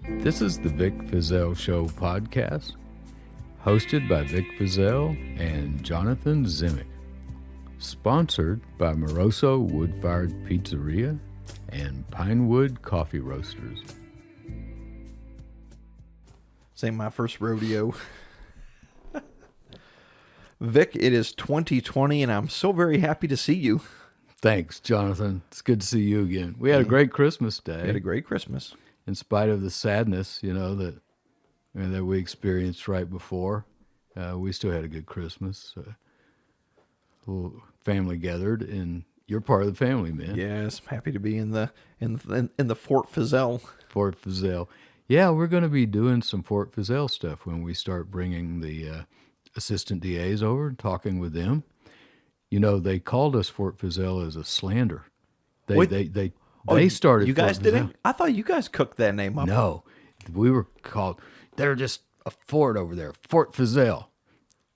This is the Vic Fizell Show podcast, hosted by Vic Fizell and Jonathan Zimick. Sponsored by Moroso Wood-Fired Pizzeria and Pinewood Coffee Roasters. This ain't my first rodeo. Vic, it is 2020, and I'm so very happy to see you. Thanks, Jonathan. It's good to see you again. We had a great Christmas day. We had a great Christmas. In spite of the sadness, that we experienced right before, we still had a good Christmas. Little family gathered, and you're part of the family, man. Yes, I'm happy to be in the Fort Fizell. Fort Fizell. Yeah, we're going to be doing some Fort Fizell stuff when we start bringing the assistant DAs over and talking with them. You know, they called us Fort Fizell as a slander. They started. You guys Fort didn't? Fizell. I thought you guys cooked that name up. No, we were called. They're just a fort over there, Fort Fizell.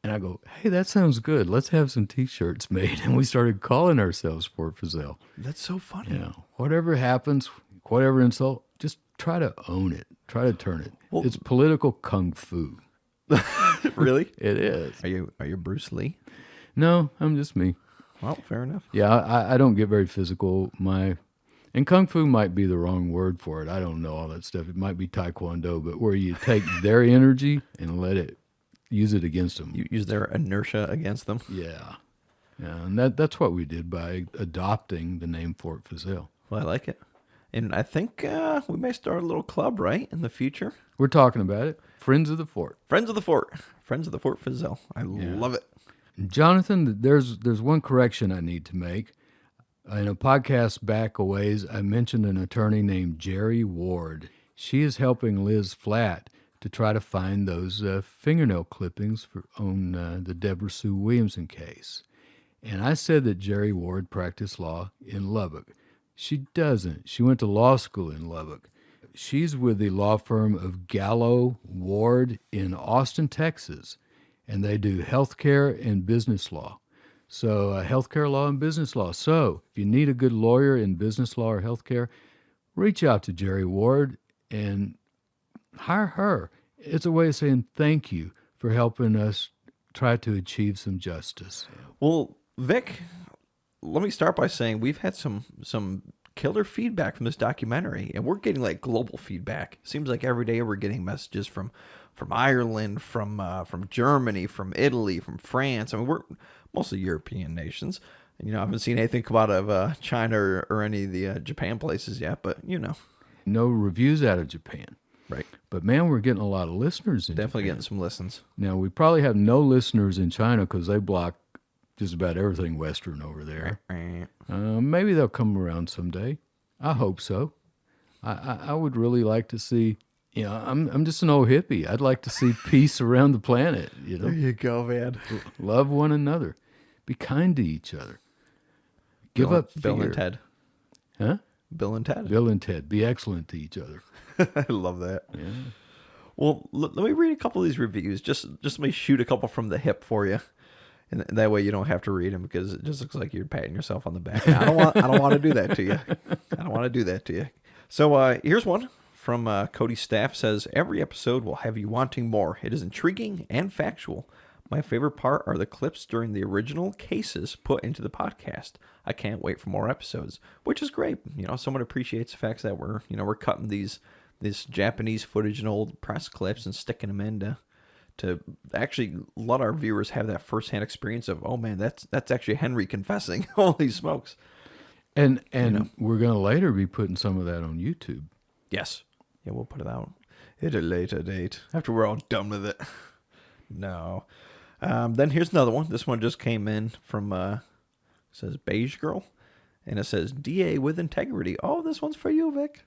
And I go, hey, that sounds good. Let's have some T-shirts made. And we started calling ourselves Fort Fizell. That's so funny. You know, whatever happens, whatever insult, just try to own it. Try to turn it. Well, it's political kung fu. Really? It is. Are you Bruce Lee? No, I'm just me. Well, fair enough. Yeah, I don't get very physical. And kung fu might be the wrong word for it. I don't know all that stuff. It might be taekwondo, but where you take their energy and use it against them. You use their inertia against them. Yeah, and that's what we did by adopting the name Fort Fizell. Well, I like it. And I think we may start a little club, right, in the future? We're talking about it. Friends of the Fort. Friends of the Fort. Friends of the Fort Fizell. I love it. Jonathan, there's one correction I need to make. In a podcast back a ways, I mentioned an attorney named Jerry Ward. She is helping Liz Flatt to try to find those fingernail clippings on the Deborah Sue Williamson case. And I said that Jerry Ward practiced law in Lubbock. She doesn't. She went to law school in Lubbock. She's with the law firm of Gallo Ward in Austin, Texas, and they do healthcare and business law. So healthcare law and business law. So if you need a good lawyer in business law or healthcare, reach out to Jerry Ward and hire her. It's a way of saying thank you for helping us try to achieve some justice. Well, Vic, let me start by saying we've had some killer feedback from this documentary, and we're getting like global feedback. Seems like every day we're getting messages from Ireland, from Germany, from Italy, from France. I mean, we're mostly European nations. And, I haven't seen anything come out of China or any of the Japan places yet, but, No reviews out of Japan. Right. But, man, we're getting a lot of listeners in Definitely Japan. getting some listens. Now, we probably have no listeners in China because they block just about everything Western over there. Maybe they'll come around someday. I hope so. I would really like to see... I'm just an old hippie. I'd like to see peace around the planet. There you go, man. Love one another. Be give each other. Give up fear. Bill and Ted. Huh? Bill and Ted. Bill and Ted. Be excellent to each other. I love that. Yeah. Well, let me read a couple of these reviews. Just let me shoot a couple from the hip for you. And that way you don't have to read them because it just looks like you're patting yourself on the back. I don't want to do that to you. I don't want to do that to you. So here's one. From Cody Staff says, every episode will have you wanting more. It is intriguing and factual. My favorite part are the clips during the original cases put into the podcast. I can't wait for more episodes, which is great. Someone appreciates the fact that we're cutting this Japanese footage and old press clips and sticking them in to actually let our viewers have that firsthand experience of, oh man, that's actually Henry confessing. Holy smokes. And we're going to later be putting some of that on YouTube. Yes. Yeah, we'll put it out at a later date after we're all done with it. No. Then here's another one. This one just came in from, says Beige Girl. And it says, DA with integrity. Oh, this one's for you, Vic.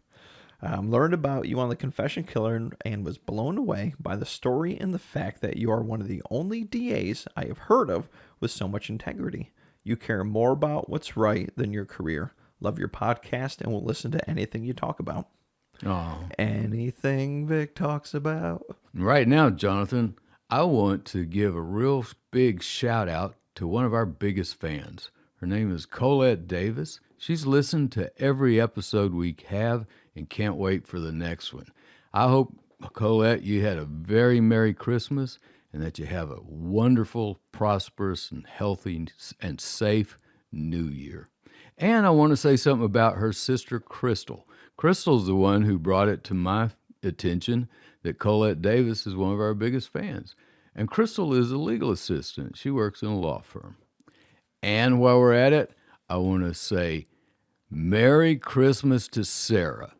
Learned about you on the Confession Killer and was blown away by the story and the fact that you are one of the only DAs I have heard of with so much integrity. You care more about what's right than your career. Love your podcast and will listen to anything you talk about. Oh. Anything Vic talks about. Right now, Jonathan, I want to give a real big shout out to one of our biggest fans. Her name is Colette Davis. She's listened to every episode we have and can't wait for the next one. I hope, Colette, you had a very Merry Christmas and that you have a wonderful, prosperous, and healthy and safe New Year. And I want to say something about her sister, Crystal. Crystal's the one who brought it to my attention that Colette Davis is one of our biggest fans. And Crystal is a legal assistant. She works in a law firm. And while we're at it, I want to say Merry Christmas to Sarah.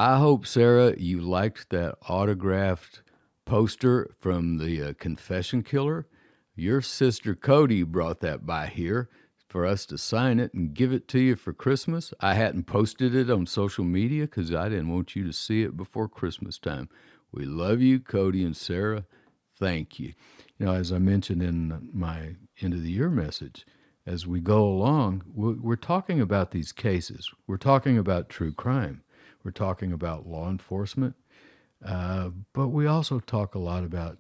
I hope, Sarah, you liked that autographed poster from the Confession Killer. Your sister Cody brought that by here for us to sign it and give it to you for Christmas. I hadn't posted it on social media because I didn't want you to see it before Christmas time. We love you, Cody and Sarah. Thank you. You know, as I mentioned in my end of the year message, as we go along, we're talking about these cases. We're talking about true crime. We're talking about law enforcement. But we also talk a lot about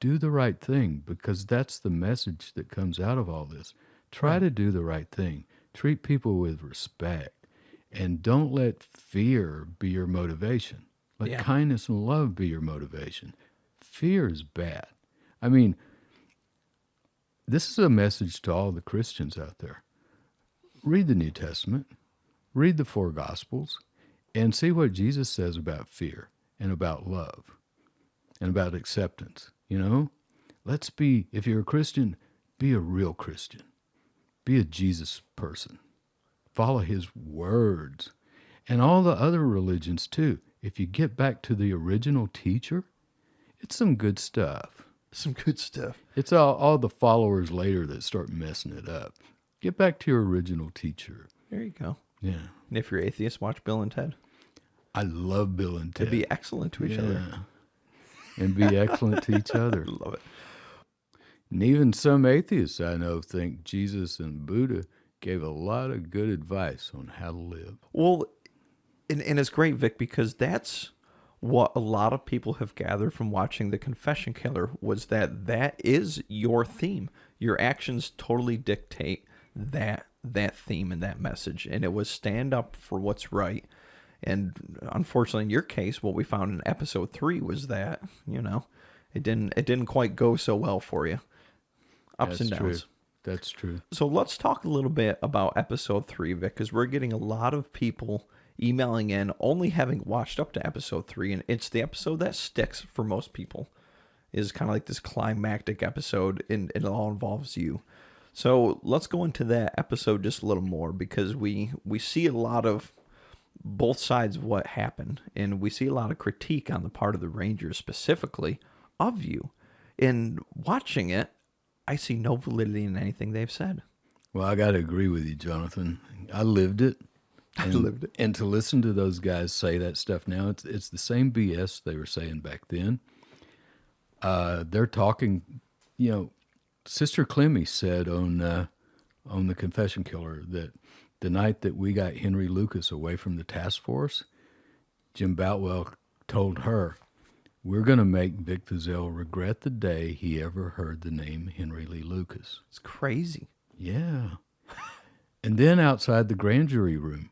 do the right thing, because that's the message that comes out of all this. Try to do the right thing. Treat people with respect. And don't let fear be your motivation. Let kindness and love be your motivation. Fear is bad. I mean, this is a message to all the Christians out there. Read the New Testament, read the four Gospels, and see what Jesus says about fear and about love and about acceptance. You know, let's be, if you're a Christian, be a real Christian. Be a Jesus person. Follow his words. And all the other religions too. If you get back to the original teacher, it's some good stuff. Some good stuff. It's all the followers later that start messing it up. Get back to your original teacher. There you go. Yeah. And if you're atheist, watch Bill and Ted. I love Bill and Ted. They'd be excellent to each other. And be excellent to each other. Love it. And even some atheists I know think Jesus and Buddha gave a lot of good advice on how to live. Well, and it's great, Vic, because that's what a lot of people have gathered from watching The Confession Killer, was that is your theme. Your actions totally dictate that theme and that message. And it was stand up for what's right. And unfortunately, in your case, what we found in episode 3 was that, you know, it didn't quite go so well for you. Ups and downs. True. That's true. So let's talk a little bit about episode 3, Vic, because we're getting a lot of people emailing in only having watched up to episode 3, and it's the episode that sticks for most people. Is kind of like this climactic episode, and it all involves you. So let's go into that episode just a little more, because we see a lot of both sides of what happened, and we see a lot of critique on the part of the Rangers specifically of you. In watching it, I see no validity in anything they've said. Well, I got to agree with you, Jonathan. I lived it. And to listen to those guys say that stuff now, it's the same BS they were saying back then. They're talking, you know, Sister Clemmy said on The Confession Killer that the night that we got Henry Lucas away from the task force, Jim Boutwell told her, we're going to make Vic Fazell regret the day he ever heard the name Henry Lee Lucas. It's crazy. Yeah. And then outside the grand jury room,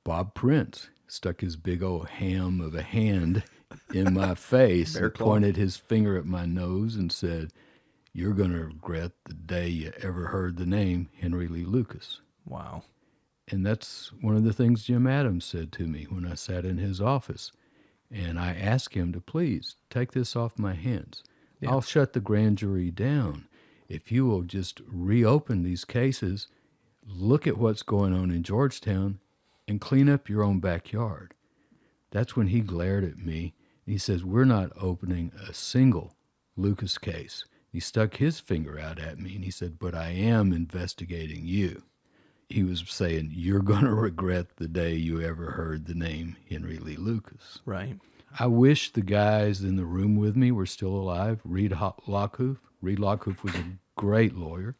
Bob Prince stuck his big old ham of a hand in my face and pointed his finger at my nose and said, you're going to regret the day you ever heard the name Henry Lee Lucas. Wow. And that's one of the things Jim Adams said to me when I sat in his office. And I asked him to please take this off my hands. Yeah. I'll shut the grand jury down if you will just reopen these cases, look at what's going on in Georgetown, and clean up your own backyard. That's when he glared at me. He says, we're not opening a single Lucas case. He stuck his finger out at me, and he said, but I am investigating you. He was saying, you're going to regret the day you ever heard the name Henry Lee Lucas. Right. I wish the guys in the room with me were still alive. Reed Lockhoof. Reed Lockhoof was a great lawyer.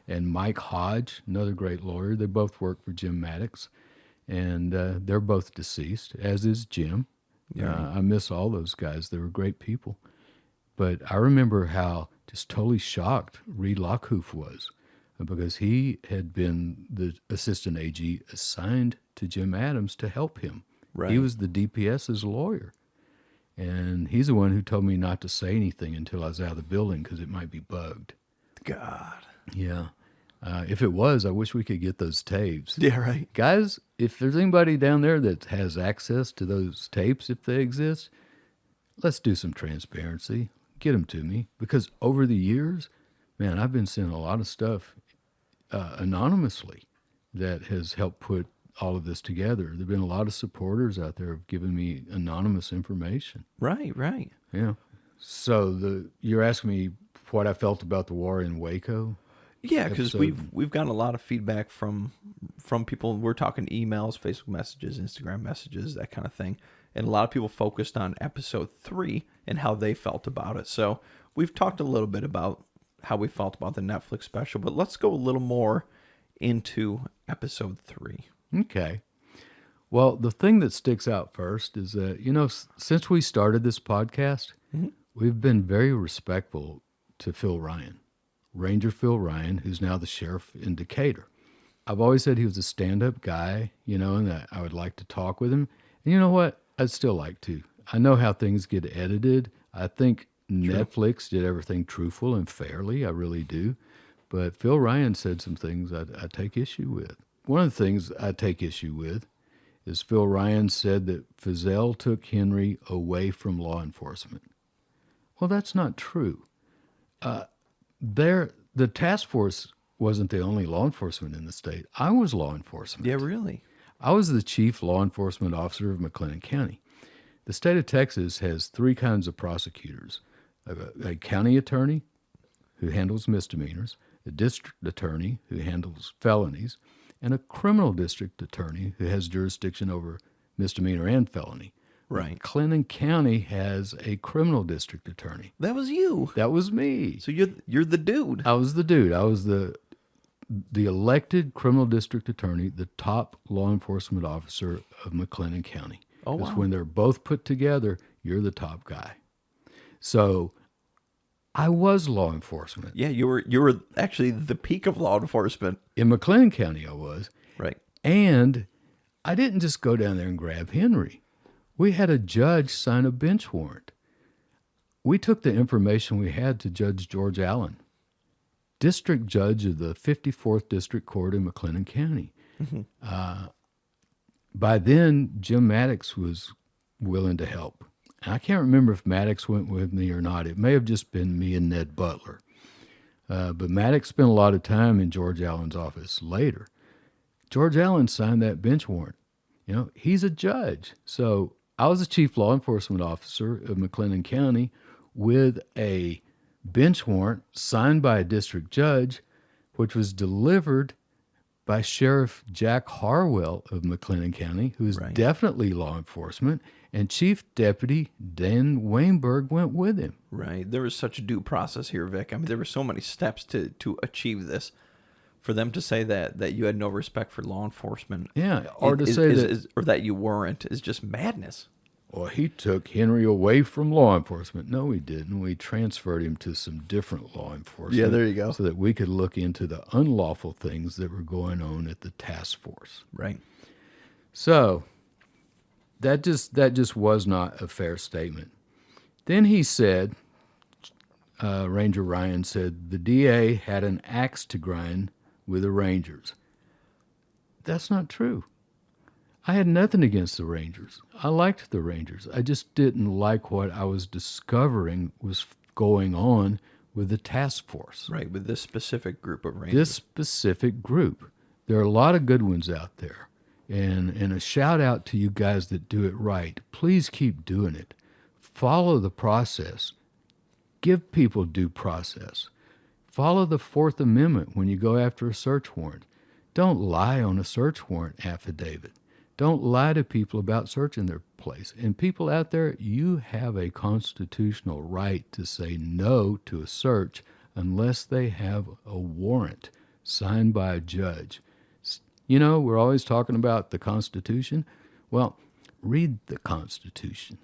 And Mike Hodge, another great lawyer. They both work for Jim Maddox. And they're both deceased, as is Jim. Yeah. I miss all those guys. They were great people. But I remember how just totally shocked Reed Lockhoof was, because he had been the assistant AG assigned to Jim Adams to help him Right. He was the DPS's lawyer. And he's the one who told me not to say anything until I was out of the building because it might be bugged. God. Yeah. If it was, I wish we could get those tapes. Yeah, right. Guys, if there's anybody down there that has access to those tapes, if they exist, let's do some transparency. Get them to me. Because over the years, man, I've been sending a lot of stuff anonymously that has helped put all of this together. There have been a lot of supporters out there who have given me anonymous information. Right, right. Yeah. So you're asking me what I felt about the War in Waco? Yeah, because episode. we've gotten a lot of feedback from people. We're talking emails, Facebook messages, Instagram messages, that kind of thing. And a lot of people focused on episode 3 and how they felt about it. So we've talked a little bit about how we felt about the Netflix special, but let's go a little more into episode 3. Okay. Well, the thing that sticks out first is that, since we started this podcast, we've been very respectful to Phil Ryan, Ranger Phil Ryan, who's now the sheriff in Decatur. I've always said he was a stand-up guy, and that I would like to talk with him. And you know what? I'd still like to. I know how things get edited. I think Netflix did everything truthful and fairly. I really do. But Phil Ryan said some things I take issue with. One of the things I take issue with is Phil Ryan said that Fizell took Henry away from law enforcement. Well, that's not true. The task force wasn't the only law enforcement in the state. I was law enforcement. Yeah, really? I was the chief law enforcement officer of McLennan County. The state of Texas has 3 kinds of prosecutors: a county attorney who handles misdemeanors, a district attorney who handles felonies, and a criminal district attorney who has jurisdiction over misdemeanor and felony. Right. McLennan County has a criminal district attorney. That was you. That was me. So you're the dude. I was the dude. I was the elected criminal district attorney, the top law enforcement officer of McLennan County. Oh, Because wow. when they're both put together, you're the top guy. So I was law enforcement. Yeah, you were actually the peak of law enforcement. In McLennan County, I was. Right. And I didn't just go down there and grab Henry. We had a judge sign a bench warrant. We took the information we had to Judge George Allen, district judge of the 54th District Court in McLennan County. By then, Jim Maddox was willing to help. And I can't remember if Maddox went with me or not. It may have just been me and Ned Butler. But Maddox spent a lot of time in George Allen's office later. George Allen signed that bench warrant. He's a judge. So I was the chief law enforcement officer of McLennan County with a bench warrant signed by a district judge, which was delivered by Sheriff Jack Harwell of McLennan County, who is definitely law enforcement, and Chief Deputy Dan Weinberg went with him. Right. There was such a due process here, Vic. I mean, there were so many steps to achieve this. For them to say that you had no respect for law enforcement, Yeah, or to say or that you weren't, is just madness. Well, he took Henry away from law enforcement. No, he didn't. We transferred him to some different law enforcement. Yeah, there you go. So that we could look into the unlawful things that were going on at the task force. Right. So that just was not a fair statement. Then he said, Ranger Ryan said, the DA had an axe to grind with the Rangers. That's not true. I had nothing against the Rangers. I liked the Rangers. I just didn't like what I was discovering was going on with the task force. Right, with this specific group of Rangers. This specific group. There are a lot of good ones out there. And a shout out to you guys that do it right. Please keep doing it. Follow the process. Give people due process. Follow the Fourth Amendment when you go after a search warrant. Don't lie on a search warrant affidavit. Don't lie to people about searching their place. And people out there, you have a constitutional right to say no to a search unless they have a warrant signed by a judge. We're always talking about the Constitution. Well, read the Constitution.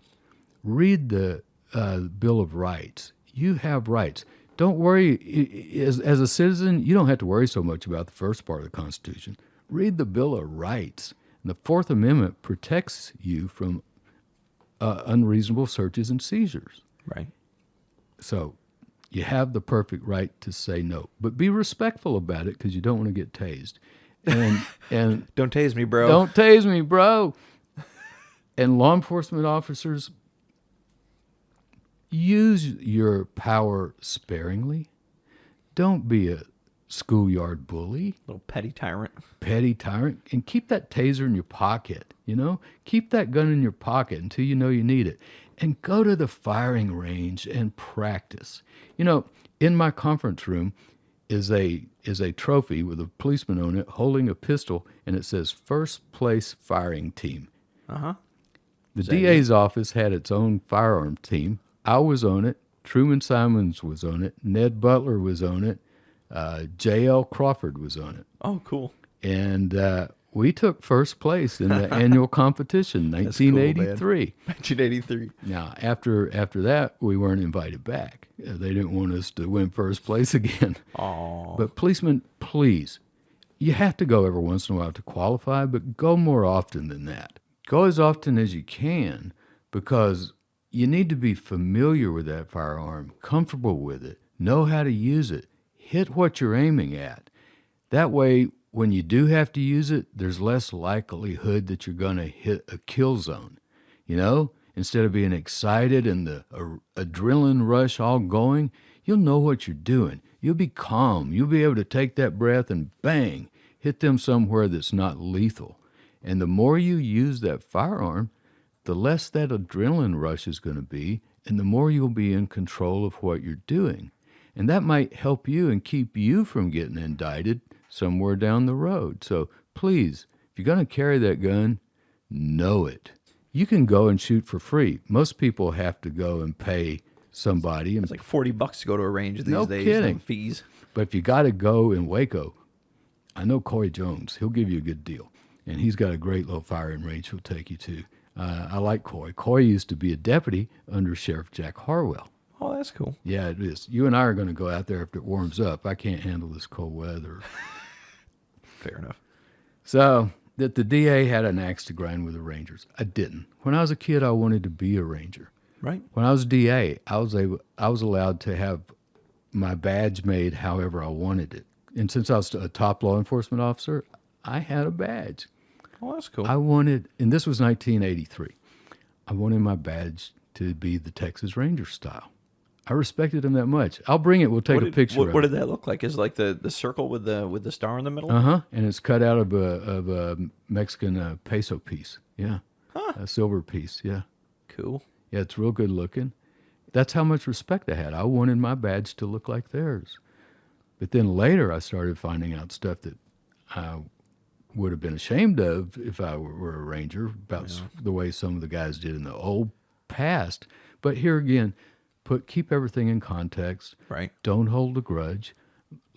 Read the Bill of Rights. You have rights. Don't worry. As a citizen, you don't have to worry so much about the first part of the Constitution. Read the Bill of Rights. And the Fourth Amendment protects you from unreasonable searches and seizures. Right. So you have the perfect right to say no, but be respectful about it because you don't want to get tased. And Don't tase me, bro. don't tase me, bro. And law enforcement officers, use your power sparingly. Don't be a schoolyard bully, Little petty tyrant. and keep that taser in your pocket, Keep that gun in your pocket until you know you need it. And go to the firing range and practice. In my conference room is a trophy with a policeman on it holding a pistol, and it says first place firing team. Uh-huh. The DA's office had its own firearm team. I was on it. Truman Simons was on it. Ned Butler was on it. J.L. Crawford was on it. Oh, cool. And we took first place in the annual competition, 1983. 1983. Now, after that, we weren't invited back. They didn't want us to win first place again. Oh. But policemen, please, you have to go every once in a while to qualify, but go more often than that. Go as often as you can, because you need to be familiar with that firearm, comfortable with it, know how to use it, hit what you're aiming at. That way, when you do have to use it, there's less likelihood that you're going to hit a kill zone. Instead of being excited and the adrenaline rush all going, you'll know what you're doing. You'll be calm. You'll be able to take that breath and bang, hit them somewhere that's not lethal. And the more you use that firearm, the less that adrenaline rush is going to be, and the more you'll be in control of what you're doing. And that might help you and keep you from getting indicted somewhere down the road. So please, if you're going to carry that gun, know it. You can go and shoot for free. Most people have to go and pay somebody. It's like $40 to go to a range these No days. kidding. No fees. But if you got to go in Waco, I know Corey Jones. He'll give you a good deal. And he's got a great little firing range he'll take you to. I like Corey. Corey used to be a deputy under Sheriff Jack Harwell. Oh, that's cool. Yeah, it is. You and I are going to go out there after it warms up. I can't handle this cold weather. Fair enough. So, that the DA had an axe to grind with the Rangers. I didn't. When I was a kid, I wanted to be a Ranger. Right. When I was DA, I was allowed to have my badge made however I wanted it. And since I was a top law enforcement officer, I had a badge. Oh, that's cool. I wanted, and this was 1983, I wanted my badge to be the Texas Ranger style. I respected him that much. I'll bring it. We'll take a picture of it. What did that look like? Is it like the circle with the star in the middle? Uh-huh. And it's cut out of a Mexican peso piece. Yeah. Huh. A silver piece. Yeah. Cool. Yeah, it's real good looking. That's how much respect I had. I wanted my badge to look like theirs. But then later I started finding out stuff that I would have been ashamed of if I were a Ranger, about the way some of the guys did in the old past. But here again, keep everything in context. Right. Don't hold a grudge.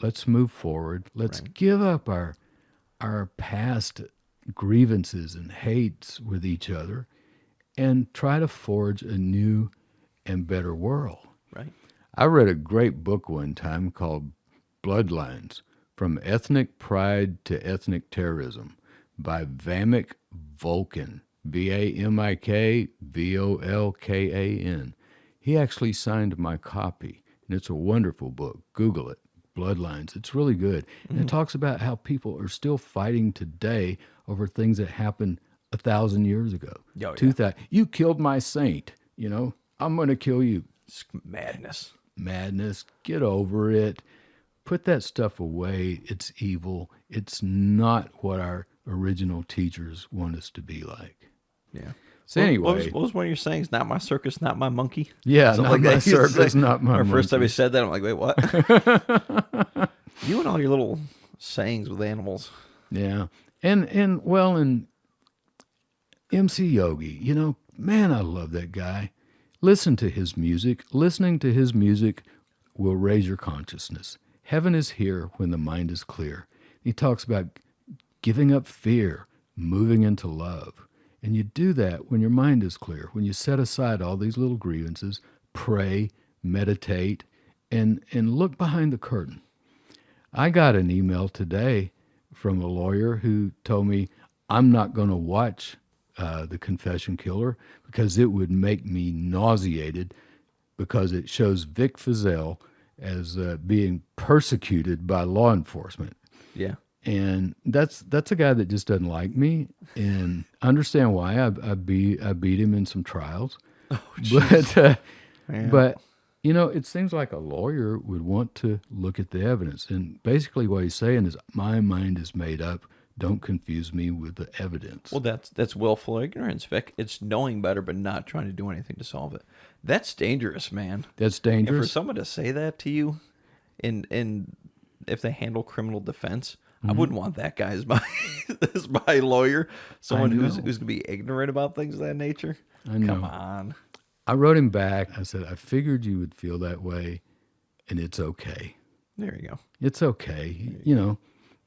Let's move forward. Let's give up our past grievances and hates with each other and try to forge a new and better world. Right. I read a great book one time called Bloodlines, From Ethnic Pride to Ethnic Terrorism by Vamik Volkan, Vamik Volkan. He actually signed my copy, and it's a wonderful book. Google it, Bloodlines. It's really good. And it talks about how people are still fighting today over things that happened 1,000 years ago. Oh, yeah. 2000. You killed my saint, I'm going to kill you. It's madness. Madness. Get over it. Put that stuff away. It's evil. It's not what our original teachers want us to be like. Yeah. So anyway. What was one of your sayings? Not my circus, not my monkey? Yeah, Something not like my that. You used to circus, say- not my Our first time monkey. he said that, I'm like, wait, what? You and all your little sayings with animals. Yeah. And MC Yogi, man, I love that guy. Listen to his music. Listening to his music will raise your consciousness. Heaven is here when the mind is clear. He talks about giving up fear, moving into love. And you do that when your mind is clear, when you set aside all these little grievances, pray, meditate, and look behind the curtain. I got an email today from a lawyer who told me, I'm not going to watch The Confession Killer because it would make me nauseated because it shows Vic Fizell as being persecuted by law enforcement. Yeah. And that's a guy that just doesn't like me, and I understand why. I beat him in some trials, but Yeah. but it seems like a lawyer would want to look at the evidence, and basically what he's saying is my mind is made up. Don't confuse me with the evidence. Well, that's willful ignorance, Vic. It's knowing better but not trying to do anything to solve it. That's dangerous, man. That's And for dangerous. someone to say that to you, and if they handle criminal defense, I wouldn't want that guy as my as my lawyer. Someone who's know. going to be ignorant about things of that nature. I know. Come on. I wrote him back. I said, I figured you would feel that way, and it's okay. There you go. It's okay.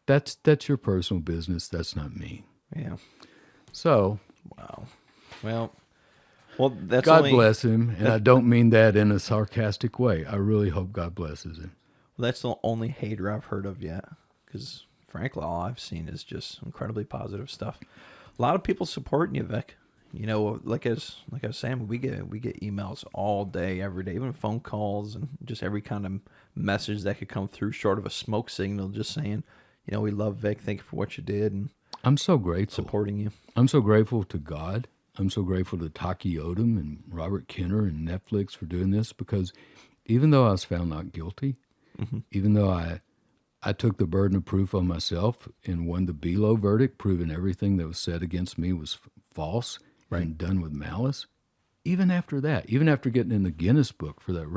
That's your personal business. That's not me. Yeah. So Wow. Well, that's God only, bless him, and I don't mean that in a sarcastic way. I really hope God blesses him. that's the only hater I've heard of yet. Because frankly, all I've seen is just incredibly positive stuff. A lot of people supporting you, Vic. Like I was saying, we get emails all day, every day, even phone calls and just every kind of message that could come through, short of a smoke signal, just saying, we love Vic. Thank you for what you did, and I'm so grateful. supporting you. I'm so grateful to God. I'm so grateful to Taki Odom and Robert Kenner and Netflix for doing this, because even though I was found not guilty, even though I took the burden of proof on myself and won the Below verdict, proving everything that was said against me was false and done with malice. Even after that, even after getting in the Guinness Book for that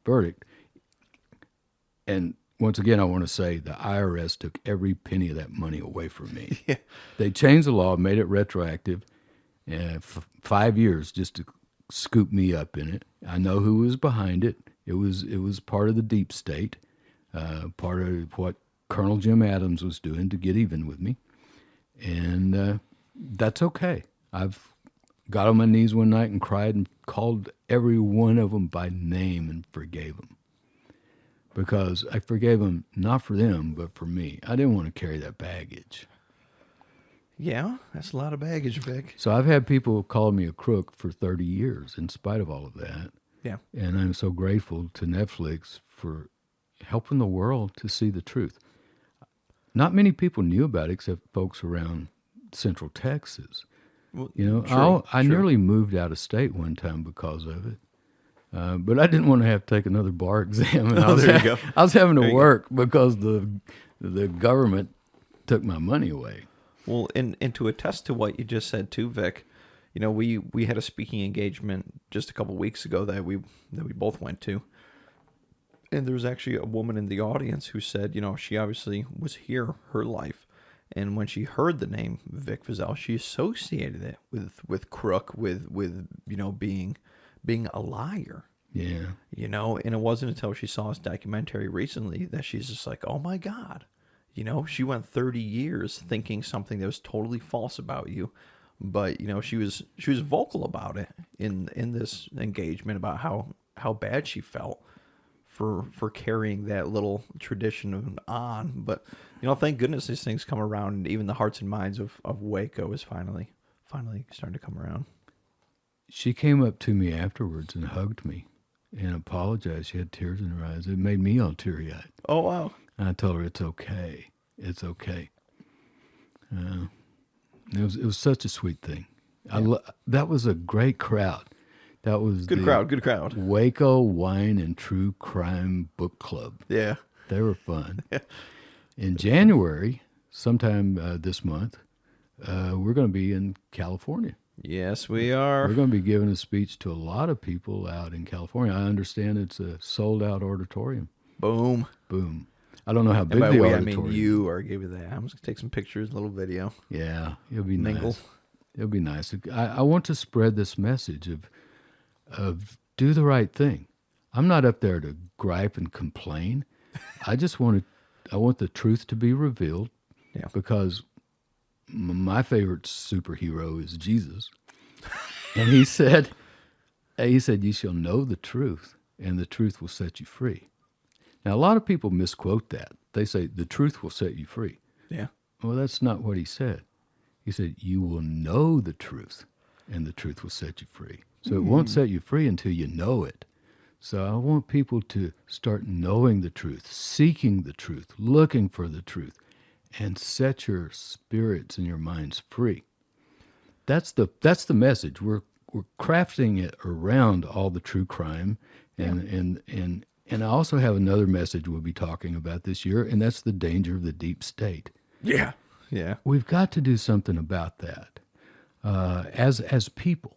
verdict, and once again, I want to say the IRS took every penny of that money away from me. Yeah. They changed the law, made it retroactive, 5 years just to scoop me up in it. I know who was behind it. It was part of the deep state, part of what Colonel Jim Adams was doing to get even with me, and that's okay. I've got on my knees one night and cried and called every one of them by name and forgave them. Because I forgave them not for them, but for me. I didn't want to carry that baggage. Yeah, that's a lot of baggage, Vic. So I've had people call me a crook for 30 years in spite of all of that. Yeah. And I'm so grateful to Netflix for helping the world to see the truth. Not many people knew about it except folks around Central Texas. Well, I nearly moved out of state one time because of it. But I didn't want to have to take another bar exam. And there you go. I was having There to you work because the government took my money away. Well, and to attest to what you just said too, Vic, we had a speaking engagement just a couple weeks ago that we both went to, and there was actually a woman in the audience who said, she obviously was here her life, and when she heard the name Vic Fizell, she associated it with crook, with being a liar. Yeah. And it wasn't until she saw this documentary recently that she's just like, oh my God. She went 30 years thinking something that was totally false about you. But, she was vocal about it in this engagement about how bad she felt for carrying that little tradition on. But, thank goodness these things come around, and even the hearts and minds of Waco is finally starting to come around. She came up to me afterwards and hugged me and apologized. She had tears in her eyes. It made me all teary-eyed. Oh, wow. And I told her it's okay. It's okay. It was such a sweet thing. Yeah. That was a great crowd. That was Good crowd. Waco Wine and True Crime Book Club. Yeah. They were fun. In January, sometime this month, we're going to be in California. Yes, we are. We're going to be giving a speech to a lot of people out in California. I understand it's a sold-out auditorium. Boom. I don't know how big And by the the way, auditorium. I mean you are giving that. I'm just gonna take some pictures, a little video. Yeah, it'll be Mingle. nice. It'll be nice. I want to spread this message of do the right thing. I'm not up there to gripe and complain. I want the truth to be revealed. Yeah. Because my favorite superhero is Jesus, and he said, "You shall know the truth, and the truth will set you free." Now, a lot of people misquote that. They say the truth will set you free. Yeah. Well, that's not what he said. He said, you will know the truth, and the truth will set you free. So it won't set you free until you know it. So I want people to start knowing the truth, seeking the truth, looking for the truth, and set your spirits and your minds free. That's the message. We're crafting it around all the true crime, and I also have another message we'll be talking about this year, and that's the danger of the deep state. Yeah. Yeah. We've got to do something about that as people.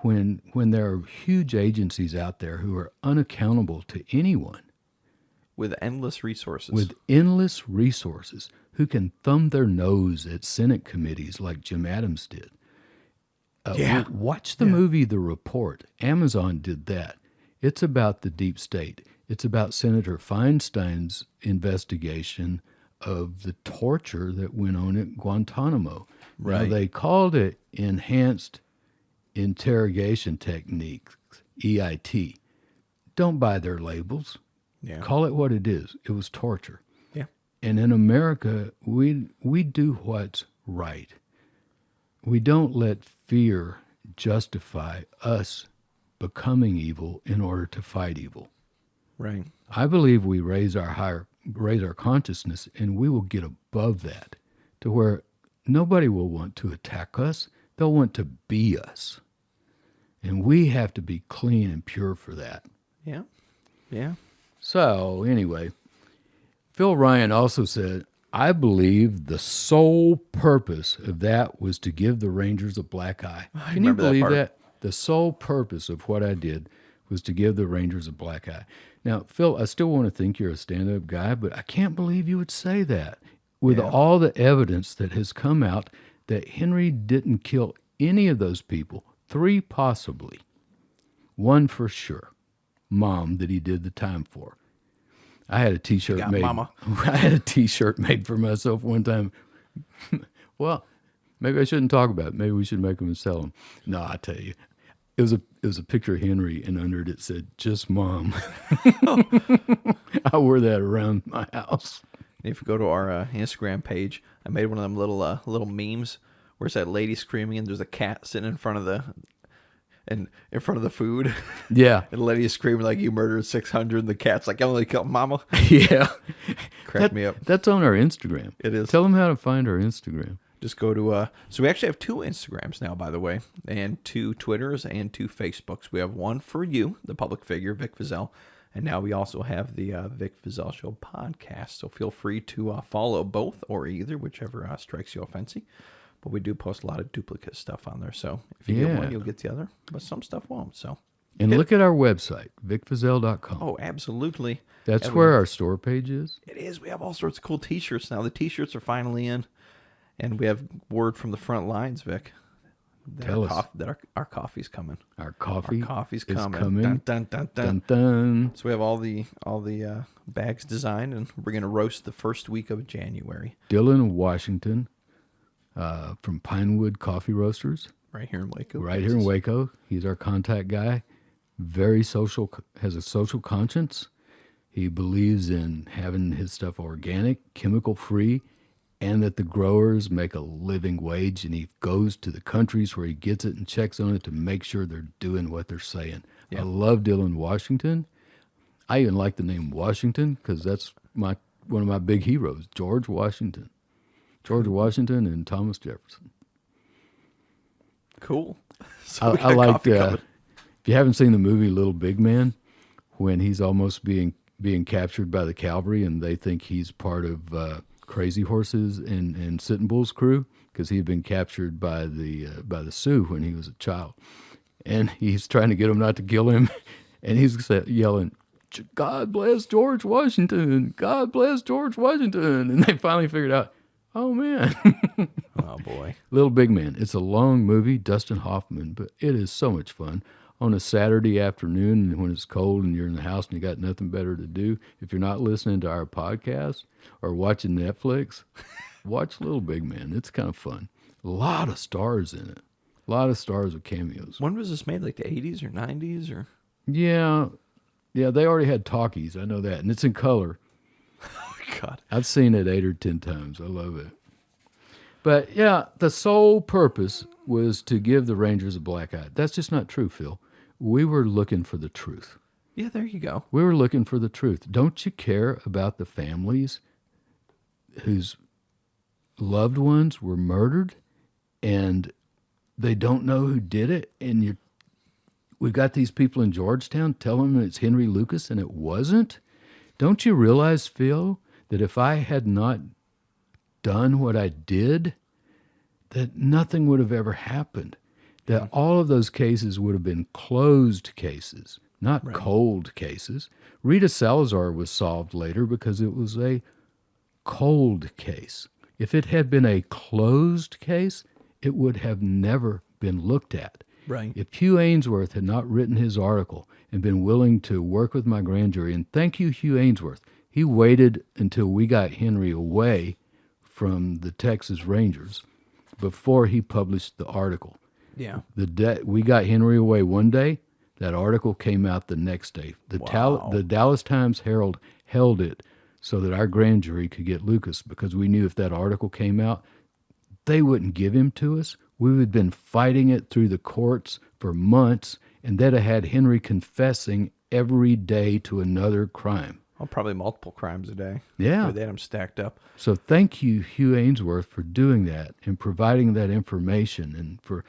When there are huge agencies out there who are unaccountable to anyone, With endless resources. who can thumb their nose at Senate committees like Jim Adams did. Watch the movie The Report. Amazon did that. It's about the deep state. It's about Senator Feinstein's investigation of the torture that went on at Guantanamo. Right. Now, they called it enhanced interrogation techniques, EIT. Don't buy their labels. Yeah. Call it what it is. It was torture. Yeah. And in America, we do what's right. We don't let fear justify us becoming evil in order to fight evil. Right. I believe we raise our consciousness, and we will get above that to where nobody will want to attack us. They'll want to be us. And we have to be clean and pure for that. Yeah. Yeah. So, anyway, Phil Ryan also said, I believe the sole purpose of that was to give the Rangers a black eye. Can you remember that believe part. that? The sole purpose of what I did was to give the Rangers a black eye. Now, Phil, I still want to think you're a stand-up guy, but I can't believe you would say that. With all the evidence that has come out that Henry didn't kill any of those people, 3 possibly, 1 for sure, Mom that he did the time for. I had a T-shirt got made. Mama. I had a T-shirt made for myself one time. Well, maybe I shouldn't talk about it. Maybe we should make them and sell them. No, I tell you, it was a picture of Henry, and under it said "Just Mom." I wore that around my house. If you go to our Instagram page, I made one of them little memes where it's that lady screaming and there's a cat sitting in front of the food. Yeah, And the lady is screaming like you murdered 600 and the cat's like, I only killed Mama. yeah. Cracked me up. That's on our Instagram. It is. Tell them how to find our Instagram. Just go to so we actually have 2 Instagrams now, by the way, and 2 Twitters and 2 Facebooks. We have one for you, the public figure, Vic Fazell, and now we also have the Vic Fazell Show podcast. So feel free to follow both or either, whichever strikes you fancy. But we do post a lot of duplicate stuff on there. So if you get one, you'll get the other. But some stuff won't. So And look at our website, vicfazell.com. Oh, absolutely. That's where our store page is. It is. We have all sorts of cool T-shirts now. The T-shirts are finally in. And we have word from the front lines, Vic. Tell us. That our coffee's coming. Our coffee's coming. Dun, dun, dun, dun. Dun, dun. So we have all the bags designed, and we're going to roast the first week of January. Dylan Washington from Pinewood Coffee Roasters. Right here in Waco. Right here in Waco. He's our contact guy. Very social, has a social conscience. He believes in having his stuff organic, chemical-free, and that the growers make a living wage, and he goes to the countries where he gets it and checks on it to make sure they're doing what they're saying. Yeah. I love Dylan Washington. I even like the name Washington because that's one of my big heroes, George Washington. George Washington and Thomas Jefferson. Cool. So I like if you haven't seen the movie Little Big Man, when he's almost being captured by the cavalry and they think he's part of Crazy Horses and Sitting Bull's crew because he had been captured by the Sioux when he was a child, and he's trying to get them not to kill him, and he's yelling, "God bless George Washington! God bless George Washington!" And they finally figured out, oh man, oh boy, Little Big Man. It's a long movie, Dustin Hoffman, but it is so much fun. On a Saturday afternoon when it's cold and you're in the house and you got nothing better to do, if you're not listening to our podcast or watching Netflix, watch Little Big Man. It's kind of fun. A lot of stars in it. A lot of stars with cameos. When was this made? Like the 80s or 90s or? Yeah, they already had talkies. I know that. And it's in color. Oh, God. I've seen it 8 or 10 times. I love it. But yeah, the sole purpose was to give the Rangers a black eye. That's just not true, Phil. We were looking for the truth. Yeah, there you go. We were looking for the truth. Don't you care about the families whose loved ones were murdered and they don't know who did it? And we've got these people in Georgetown telling them it's Henry Lucas and it wasn't? Don't you realize, Phil, that if I had not done what I did, that nothing would have ever happened? That all of those cases would have been closed cases, not cold cases. Rita Salazar was solved later because it was a cold case. If it had been a closed case, it would have never been looked at. Right. If Hugh Ainsworth had not written his article and been willing to work with my grand jury, and thank you, Hugh Ainsworth, he waited until we got Henry away from the Texas Rangers before he published the article. Yeah. We got Henry away one day. That article came out the next day. The Dallas Times Herald held it so that our grand jury could get Lucas, because we knew if that article came out, they wouldn't give him to us. We had been fighting it through the courts for months, and they'd have had Henry confessing every day to another crime. Well, probably multiple crimes a day. Yeah. They had them stacked up. So thank you, Hugh Ainsworth, for doing that and providing that information, and for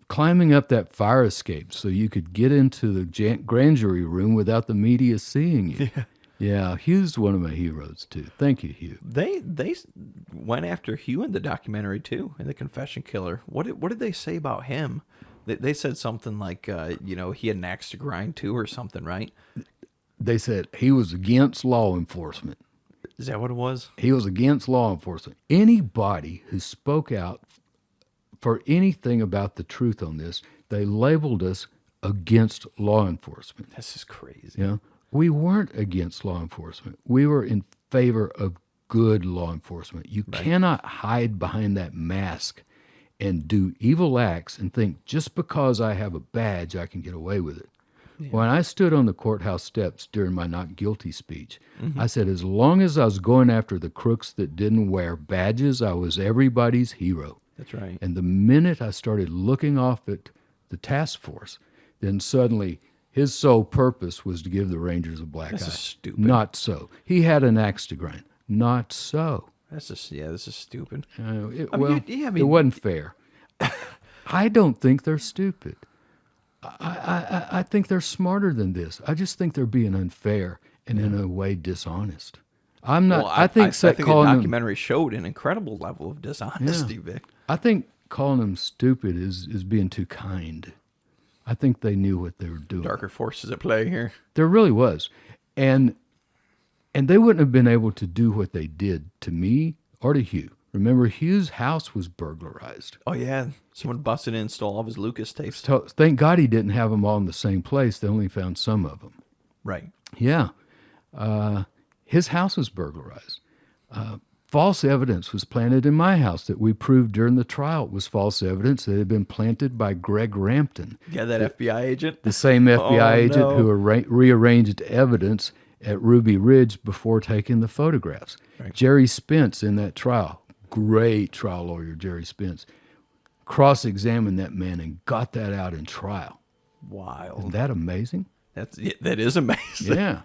climbing up that fire escape so you could get into the grand jury room without the media seeing you. Yeah, Hugh's one of my heroes too. Thank you, Hugh. They went after Hugh in the documentary too, in The Confession Killer. What did they say about him? They said something like, he had an axe to grind too, or something, right? They said he was against law enforcement. Is that what it was? He was against law enforcement. Anybody who spoke out for anything about the truth on this, they labeled us against law enforcement. This is crazy. Yeah, we weren't against law enforcement. We were in favor of good law enforcement. You cannot hide behind that mask and do evil acts and think just because I have a badge, I can get away with it. Yeah. When I stood on the courthouse steps during my not guilty speech, I said, as long as I was going after the crooks that didn't wear badges, I was everybody's hero. That's right. And the minute I started looking off at the task force, then suddenly his sole purpose was to give the Rangers a black eye. This is stupid. Not so. He had an axe to grind. Not so. This is stupid. It wasn't fair. I don't think they're stupid. I think they're smarter than this. I just think they're being unfair and in a way dishonest. I'm not. Well, I think the calling documentary showed an incredible level of dishonesty, Vic. I think calling them stupid is being too kind. I think they knew what they were doing. Darker forces at play here. There really was, and they wouldn't have been able to do what they did to me or to Hugh. Remember, Hugh's house was burglarized. Oh yeah, someone busted in and stole all of his Lucas tapes. So, thank God he didn't have them all in the same place. They only found some of them. Right. Yeah. His house was burglarized. False evidence was planted in my house that we proved during the trial was false evidence that had been planted by Greg Rampton. Yeah, that FBI agent? The same FBI agent who rearranged evidence at Ruby Ridge before taking the photographs. Right. Jerry Spence in that trial, great trial lawyer Jerry Spence, cross-examined that man and got that out in trial. Wild. Isn't that amazing? That is amazing. Yeah.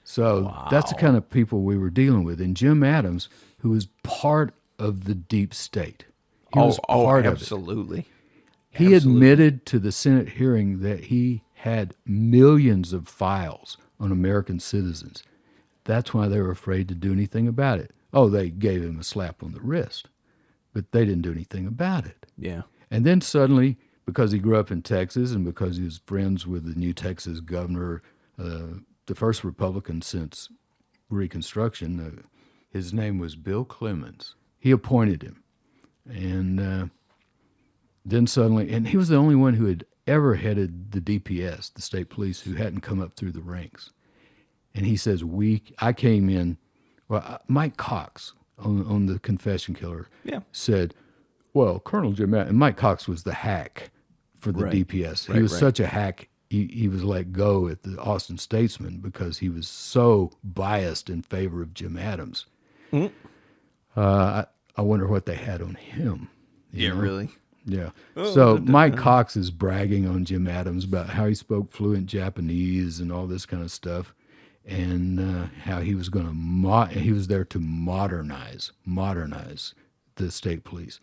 So that's the kind of people we were dealing with. And Jim Adams, who was part of the deep state. He was part absolutely. Of it. He admitted to the Senate hearing that he had millions of files on American citizens. That's why they were afraid to do anything about it. Oh, they gave him a slap on the wrist, but they didn't do anything about it. Yeah. And then suddenly, because he grew up in Texas and because he was friends with the new Texas governor, the first Republican since Reconstruction, his name was Bill Clemens. He appointed him. And then suddenly, and he was the only one who had ever headed the DPS, the state police, who hadn't come up through the ranks. And he says, I came in, Mike Cox on the Confession Killer said, well, Colonel Jim, and Mike Cox was the hack for the DPS. He was such a hack, he was let go at the Austin Statesman because he was so biased in favor of Jim Adams. I wonder what they had on him. you Yeah, know? really. Yeah. Oh, So Mike Cox is bragging on Jim Adams about how he spoke fluent Japanese and all this kind of stuff, and how he was going to he was there to modernize the state police.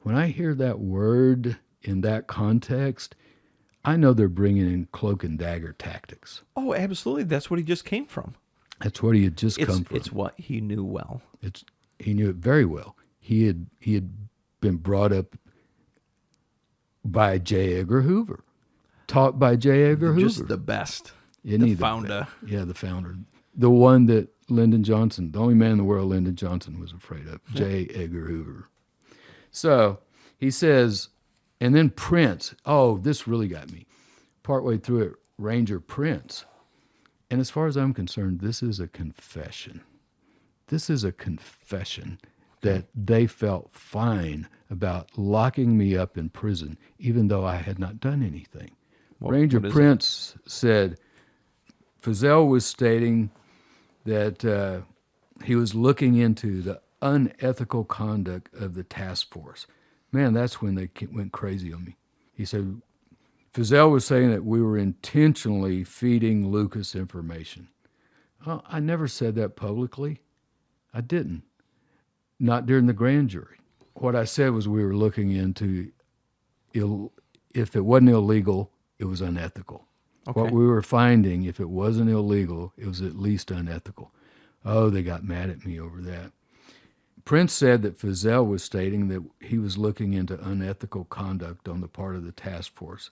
When I hear that word in that context, I know they're bringing in cloak and dagger tactics. Oh, absolutely. That's what he just came from. That's what he had just come from. It's what he knew well. He knew it very well. He had been brought up by J. Edgar Hoover, taught by J. Edgar Hoover. Just the best. Isn't he the founder. Yeah, the founder. The one that Lyndon Johnson, the only man in the world Lyndon Johnson was afraid of, J. Edgar Hoover. So he says, and then Prince, oh, this really got me. Partway through it, Ranger Prince. And as far as I'm concerned, this is a confession. This is a confession that they felt fine about locking me up in prison, even though I had not done anything. Ranger Prince said Fizell was stating that he was looking into the unethical conduct of the task force. Man, that's when they went crazy on me. He said, Fizell was saying that we were intentionally feeding Lucas information. Well, I never said that publicly. I didn't. Not during the grand jury. What I said was we were looking into, if it wasn't illegal, it was unethical. Okay. What we were finding, if it wasn't illegal, it was at least unethical. Oh, they got mad at me over that. Prince said that Fizell was stating that he was looking into unethical conduct on the part of the task force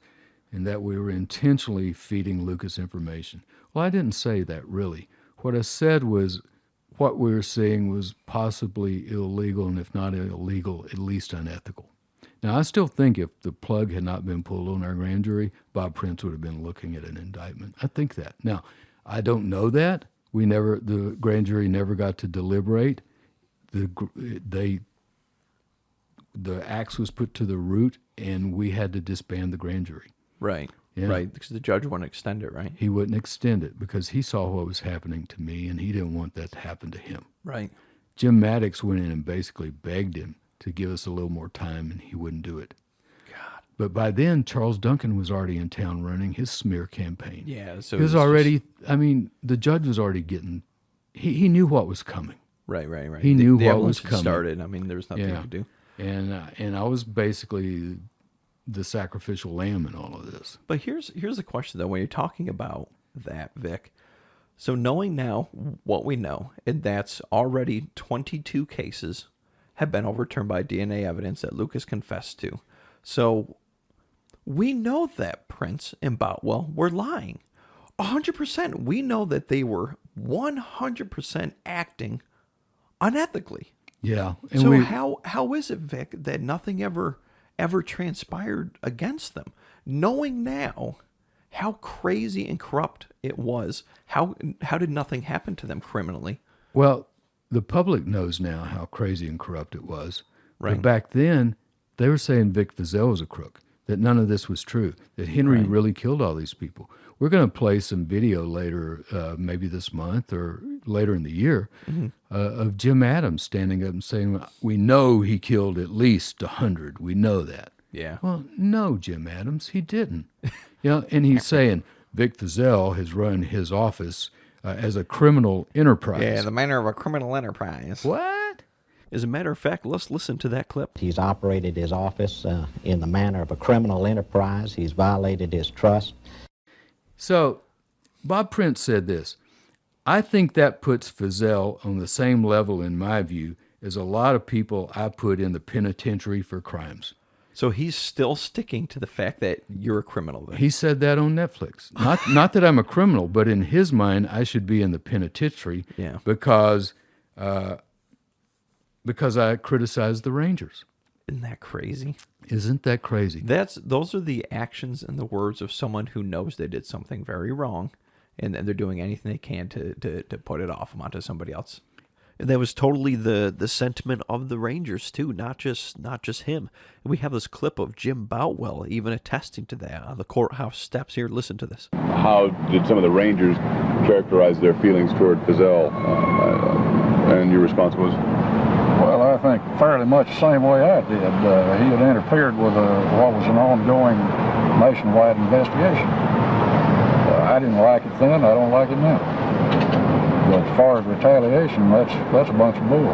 and that we were intentionally feeding Lucas information. Well, I didn't say that really. What I said was what we were seeing was possibly illegal, and if not illegal, at least unethical. Now, I still think if the plug had not been pulled on our grand jury, Bob Prince would have been looking at an indictment. I think that. Now, I don't know that. The grand jury never got to deliberate. The axe was put to the root, and we had to disband the grand jury. Right. Yeah. Right, because the judge wouldn't extend it, right? He wouldn't extend it because he saw what was happening to me, and he didn't want that to happen to him. Right. Jim Maddox went in and basically begged him to give us a little more time, and he wouldn't do it. God. But by then, Charles Duncan was already in town running his smear campaign. Yeah, so he was already, the judge was already getting, he knew what was coming. Right. He knew what was coming. Started. I mean, there was nothing to do. And I was basically the sacrificial lamb in all of this. But here's the question, though, when you're talking about that, Vic. So knowing now what we know, and that's already 22 cases have been overturned by DNA evidence that Lucas confessed to. So we know that Prince and Boutwell were lying. 100%. We know that they were 100% acting unethically. Yeah. And so how is it, Vic, that nothing ever transpired against them? Knowing now how crazy and corrupt it was, how did nothing happen to them criminally? Well, the public knows now how crazy and corrupt it was. Right. But back then, they were saying Vic Fizell was a crook, that none of this was true, that Henry really killed all these people. We're going to play some video later, maybe this month or later in the year, of Jim Adams standing up and saying, we know he killed at least 100. We know that. Yeah. Well, no, Jim Adams, he didn't. And he's saying Vic Fizell has run his office as a criminal enterprise. Yeah, the manner of a criminal enterprise. What? As a matter of fact, let's listen to that clip. He's operated his office in the manner of a criminal enterprise. He's violated his trust. So, Bob Prince said this, I think that puts Fizell on the same level, in my view, as a lot of people I put in the penitentiary for crimes. So he's still sticking to the fact that you're a criminal then. He said that on Netflix. Not that I'm a criminal, but in his mind, I should be in the penitentiary because I criticized the Rangers. Isn't that crazy? Isn't that crazy? Those are the actions and the words of someone who knows they did something very wrong, and they're doing anything they can to put it off onto somebody else. And that was totally the sentiment of the Rangers too, not just him. And we have this clip of Jim Boutwell even attesting to that on the courthouse steps here. Listen to this. How did some of the Rangers characterize their feelings toward Fizell? And your response was? Well, I think fairly much the same way I did. He had interfered with what was an ongoing nationwide investigation. I didn't like it then. I don't like it now. But as far as retaliation, that's a bunch of bull.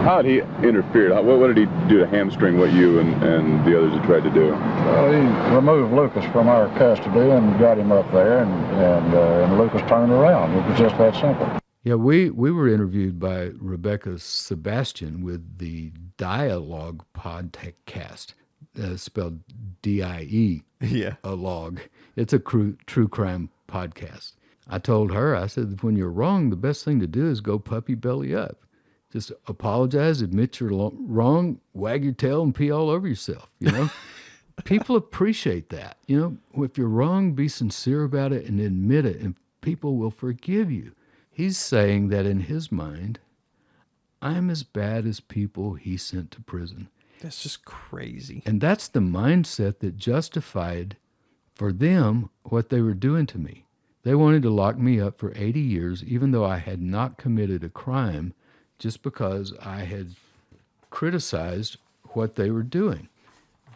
How had he interfered? What did he do to hamstring what you and the others had tried to do? Well, he removed Lucas from our custody and got him up there, and Lucas turned around. It was just that simple. Yeah, we were interviewed by Rebecca Sebastian with the Dialogue podcast, spelled D-I-E, Yeah. a log. It's a true crime podcast. I told her, I said, when you're wrong, the best thing to do is go puppy belly up. Just apologize, admit you're wrong, wag your tail, and pee all over yourself, you know? People appreciate that. You know, if you're wrong, be sincere about it and admit it, and people will forgive you. He's saying that in his mind, I'm as bad as people he sent to prison. That's just crazy. And that's the mindset that justified for them what they were doing to me. They wanted to lock me up for 80 years, even though I had not committed a crime, just because I had criticized what they were doing.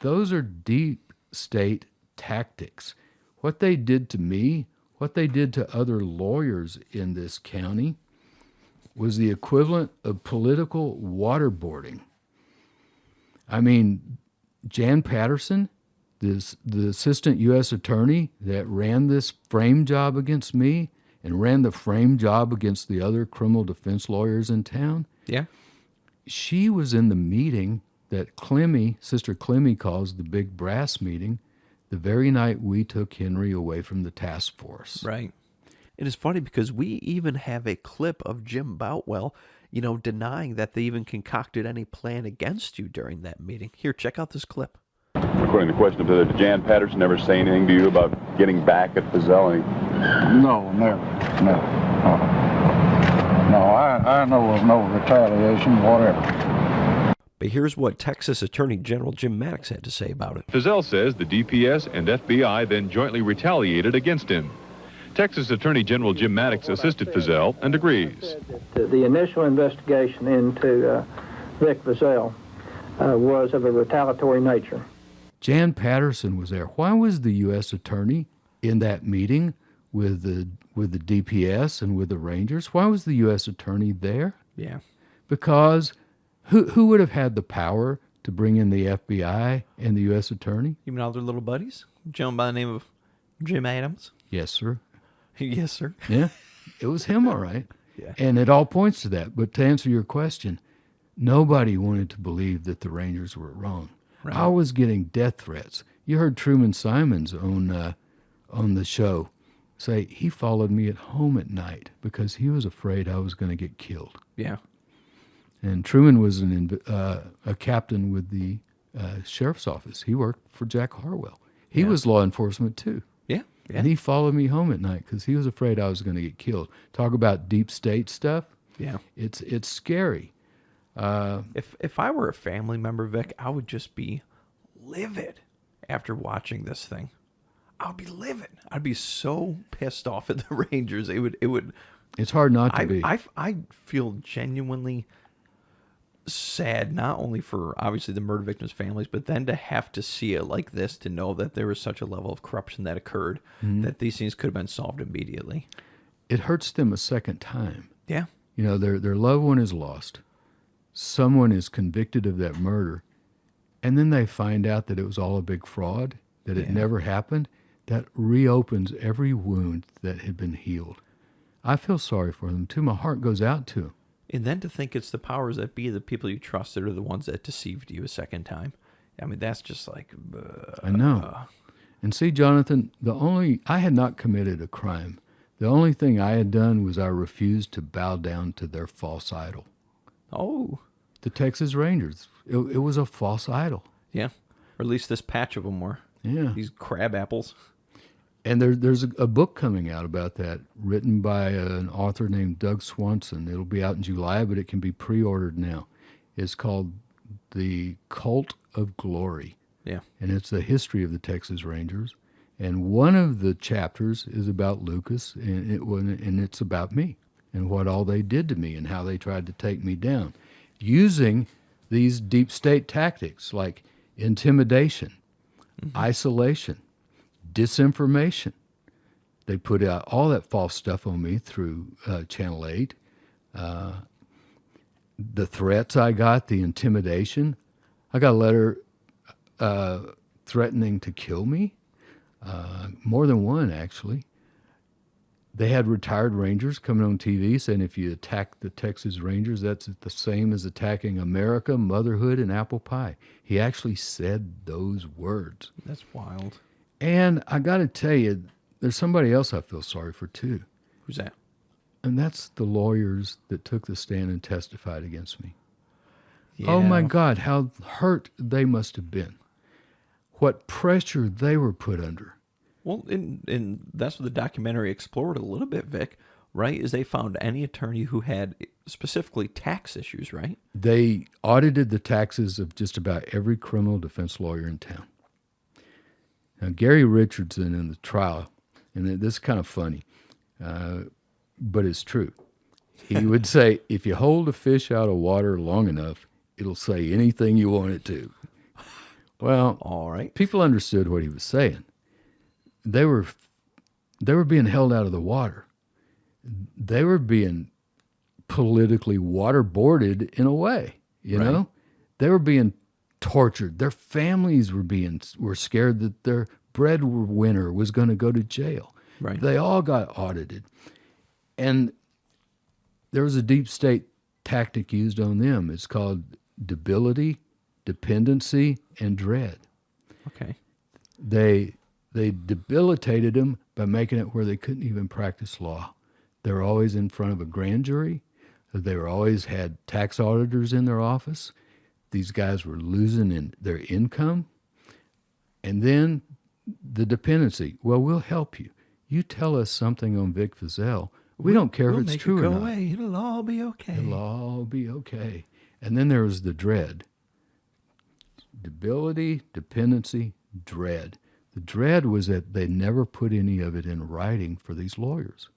Those are deep state tactics. What they did to me, what they did to other lawyers in this county, was the equivalent of political waterboarding. I mean, Jan Patterson, the assistant U.S. attorney that ran this frame job against me and ran the frame job against the other criminal defense lawyers in town, Yeah. she was in the meeting that Sister Clemmy calls the big brass meeting, the very night we took Henry away from the task force. Right. It is funny because we even have a clip of Jim Boutwell, denying that they even concocted any plan against you during that meeting. Here, check out this clip. According to the question, did Jan Patterson never say anything to you about getting back at Fazell? No, never. No. No, I know of no retaliation, whatever. But here's what Texas Attorney General Jim Maddox had to say about it. Fazell says the DPS and FBI then jointly retaliated against him. Texas Attorney General Jim Maddox assisted Fazell and agrees. The initial investigation into Vic Fazell was of a retaliatory nature. Jan Patterson was there. Why was the U.S. attorney in that meeting with the DPS and with the Rangers? Why was the U.S. attorney there? Yeah. Because who would have had the power to bring in the FBI and the U.S. attorney? Even all their little buddies? A gentleman by the name of Jim Adams? Yes, sir. Yes, sir. Yeah, it was him, all right. Yeah. And it all points to that. But to answer your question, nobody wanted to believe that the Rangers were wrong. Right. I was getting death threats. You heard Truman Simons on the show say he followed me at home at night because he was afraid I was going to get killed. Yeah. And Truman was a captain with the sheriff's office. He worked for Jack Harwell. He was law enforcement too. Yeah. And he followed me home at night because he was afraid I was going to get killed. Talk about deep state stuff. Yeah. It's scary. If I were a family member, Vic, I would just be livid after watching this thing. I would be livid. I'd be so pissed off at the Rangers. It would. It's hard not to be. I feel genuinely sad, not only for obviously the murder victims' families, but then to have to see it like this, to know that there was such a level of corruption that occurred, that these things could have been solved immediately. It hurts them a second time. Yeah. You know, their loved one is lost. Someone is convicted of that murder, and then they find out that it was all a big fraud, that it never happened. That reopens every wound that had been healed. I feel sorry for them, too. My heart goes out to them. And then to think it's the powers that be, the people you trusted, are the ones that deceived you a second time. I mean, that's just like... I know. And see, Jonathan, I had not committed a crime. The only thing I had done was I refused to bow down to their false idol. Oh. The Texas Rangers. It was a false idol. Yeah. Or at least this patch of them were. Yeah. These crab apples. And there's a book coming out about that, written by an author named Doug Swanson. It'll be out in July, but it can be pre-ordered now. It's called The Cult of Glory. Yeah. And it's the history of the Texas Rangers. And one of the chapters is about Lucas, and it's about me and what all they did to me and how they tried to take me down. using these deep state tactics like intimidation, isolation, disinformation. They put out all that false stuff on me through Channel 8. The threats I got, the intimidation. I got a letter threatening to kill me. More than one, actually. They had retired Rangers coming on TV saying if you attack the Texas Rangers, that's the same as attacking America, motherhood, and apple pie. He actually said those words. That's wild. And I got to tell you, there's somebody else I feel sorry for, too. Who's that? And that's the lawyers that took the stand and testified against me. Yeah. Oh, my God, how hurt they must have been. What pressure they were put under. Well, and that's what the documentary explored a little bit, Vic, right? Is they found any attorney who had specifically tax issues, right? They audited the taxes of just about every criminal defense lawyer in town. Now, Gary Richardson in the trial, and this is kind of funny, but it's true. He would say, if you hold a fish out of water long enough, it'll say anything you want it to. Well, all right. People understood what he was saying. They were being held out of the water. They were being politically waterboarded in a way, you know? They were being tortured. Their families were scared that their breadwinner was going to go to jail. Right. They all got audited. And there was a deep state tactic used on them. It's called debility, dependency, and dread. Okay. They debilitated them by making it where they couldn't even practice law. They were always in front of a grand jury. They were always had tax auditors in their office. These guys were losing their income. And then the dependency. Well, we'll help you. You tell us something on Vic Fazell. We don't care if it's true or not. Away. It'll all be okay. It'll all be okay. And then there was the dread. Debility, dependency, dread. The dread was that they never put any of it in writing for these lawyers.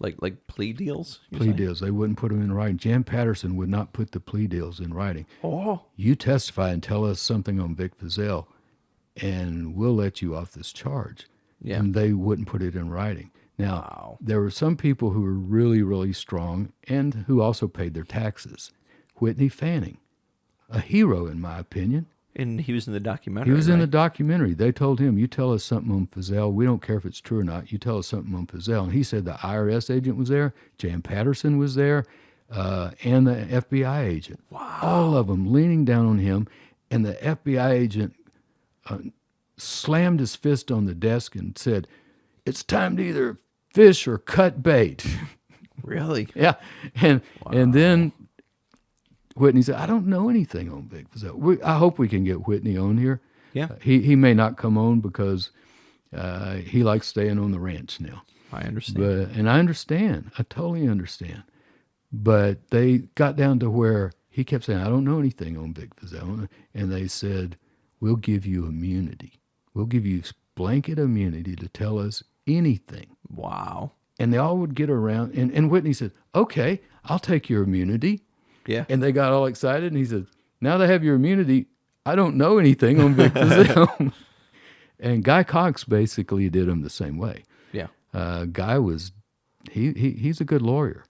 Like plea deals? Plea deals. They wouldn't put them in writing. Jan Patterson would not put the plea deals in writing. Oh. You testify and tell us something on Vic Fazell, and we'll let you off this charge. Yeah. And they wouldn't put it in writing. Now, There were some people who were really, really strong and who also paid their taxes. Whitney Fanning, a hero in my opinion. And he was in the documentary. He was in the documentary. They told him, you tell us something on Fazell. We don't care if it's true or not. You tell us something on Fazell. And he said the IRS agent was there, Jan Patterson was there, and the FBI agent. Wow. All of them leaning down on him. And the FBI agent slammed his fist on the desk and said, it's time to either fish or cut bait. Really? Yeah. And then Whitney said, I don't know anything on Vic Fazell. I hope we can get Whitney on here. Yeah. He may not come on because he likes staying on the ranch now. I understand. And I understand. I totally understand. But they got down to where he kept saying, I don't know anything on Vic Fazell. And they said, we'll give you immunity. We'll give you blanket immunity to tell us anything. Wow. And they all would get around. And Whitney said, okay, I'll take your immunity. Yeah. And they got all excited, and he said, now they have your immunity. I don't know anything on Vic Fazell. And Guy Cox basically did him the same way. Yeah. Guy was, he's a good lawyer,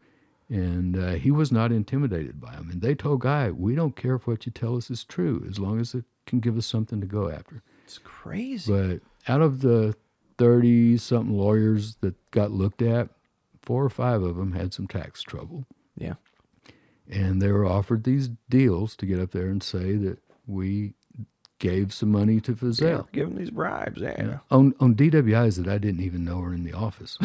and he was not intimidated by him. And they told Guy, we don't care if what you tell us is true, as long as it can give us something to go after. It's crazy. But out of the 30-something lawyers that got looked at, 4 or 5 of them had some tax trouble. Yeah. And they were offered these deals to get up there and say that we gave some money to Fazell. Yeah, give them these bribes. Yeah. On DWIs that I didn't even know were in the office.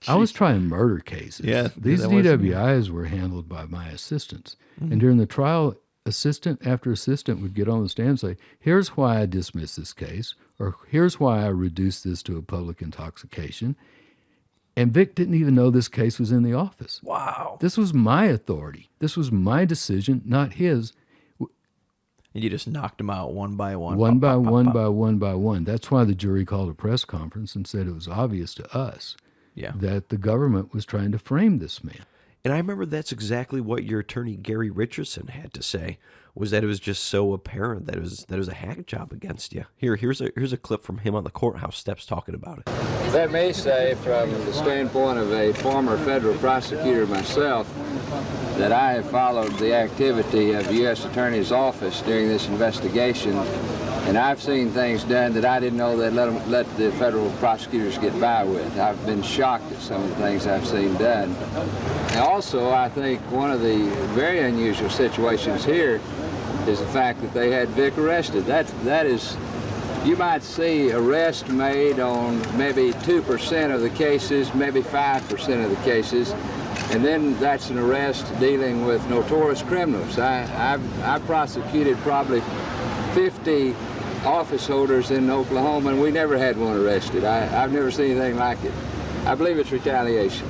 I was trying murder cases. Yeah, These DWIs were handled by my assistants. Mm-hmm. And during the trial, assistant after assistant would get on the stand and say, here's why I dismissed this case, or here's why I reduced this to a public intoxication. And Vic didn't even know this case was in the office. Wow. This was my authority. This was my decision, not his. And you just knocked them out one by one. One by one. That's why the jury called a press conference and said it was obvious to us that the government was trying to frame this man. And I remember that's exactly what your attorney Gary Richardson had to say, was that it was just so apparent that it was a hack job against you. Here's a clip from him on the courthouse steps talking about it. Let me say, from the standpoint of a former federal prosecutor myself, that I have followed the activity of the U.S. Attorney's Office during this investigation, and I've seen things done that I didn't know they'd let the federal prosecutors get by with. I've been shocked at some of the things I've seen done. And also, I think one of the very unusual situations here is the fact that they had Vic arrested. That is, you might see arrest made on maybe 2% of the cases, maybe 5% of the cases, and then that's an arrest dealing with notorious criminals. I've prosecuted probably 50 office holders in Oklahoma, and we never had one arrested. I've never seen anything like it. I believe it's retaliation.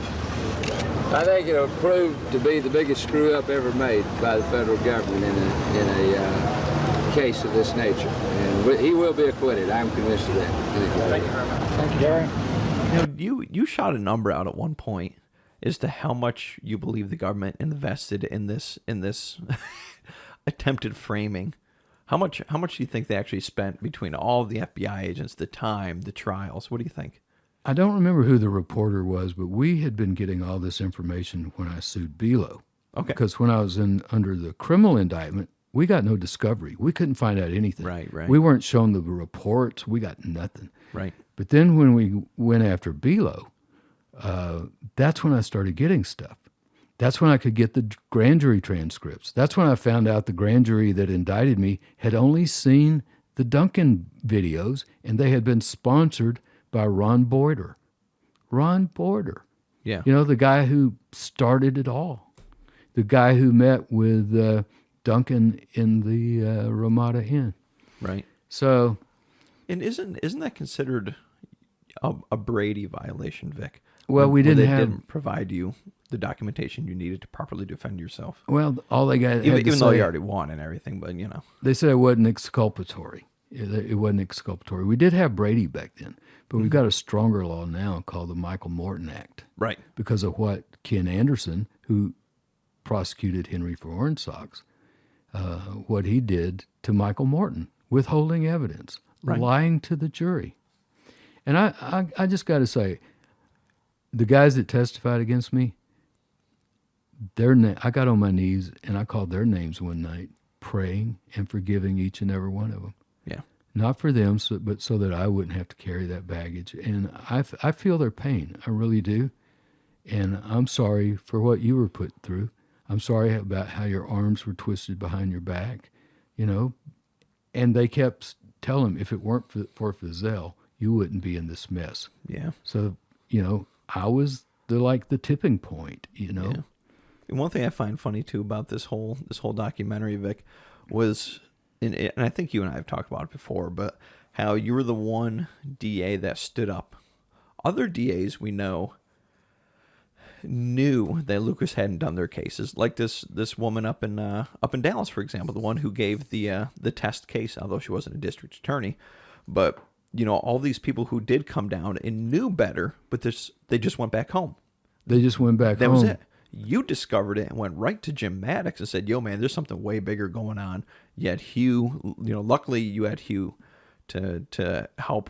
I think it'll prove to be the biggest screw-up ever made by the federal government in a case of this nature. And he will be acquitted. I'm convinced of that. Thank you very much. Thank you, Gary. You know, you shot a number out at one point as to how much you believe the government invested in this attempted framing. How much do you think they actually spent between all of the FBI agents, the time, the trials? What do you think? I don't remember who the reporter was, but we had been getting all this information when I sued Belo. Okay. Because when I was under the criminal indictment, we got no discovery. We couldn't find out anything. Right. We weren't shown the reports. We got nothing. Right. But then when we went after Belo, that's when I started getting stuff. That's when I could get the grand jury transcripts. That's when I found out the grand jury that indicted me had only seen the Duncan videos, and they had been sponsored by Ron Boyder. Ron Boyder. Yeah. You know, the guy who started it all. The guy who met with Duncan in the Ramada Inn. Right. So. And isn't that considered a Brady violation, Vic? Well, we didn't provide you the documentation you needed to properly defend yourself. Well, all they got even though you already won and everything, but you know. They said it wasn't exculpatory. It wasn't exculpatory. We did have Brady back then, but we've got a stronger law now called the Michael Morton Act. Right. Because of what Ken Anderson, who prosecuted Henry for Orange Sox, what he did to Michael Morton, withholding evidence, lying to the jury. And I just got to say, the guys that testified against me, I got on my knees and I called their names one night, praying and forgiving each and every one of them. Yeah. Not for them, but so that I wouldn't have to carry that baggage. And I feel their pain. I really do. And I'm sorry for what you were put through. I'm sorry about how your arms were twisted behind your back, you know. And they kept telling him, if it weren't for Fizell, you wouldn't be in this mess. Yeah. So, you know, I was the tipping point, you know. Yeah. And one thing I find funny too about this whole documentary, Vic, was, and I think you and I have talked about it before, but how you were the one DA that stood up. Other DAs we know knew that Lucas hadn't done their cases, like this woman up in Dallas, for example, the one who gave the test case, although she wasn't a district attorney, but you know, all these people who did come down and knew better, but they just went back home. They just went back home. That was it. You discovered it and went right to Jim Maddox and said, yo, man, there's something way bigger going on. You had Hugh, you know, luckily you had Hugh to help,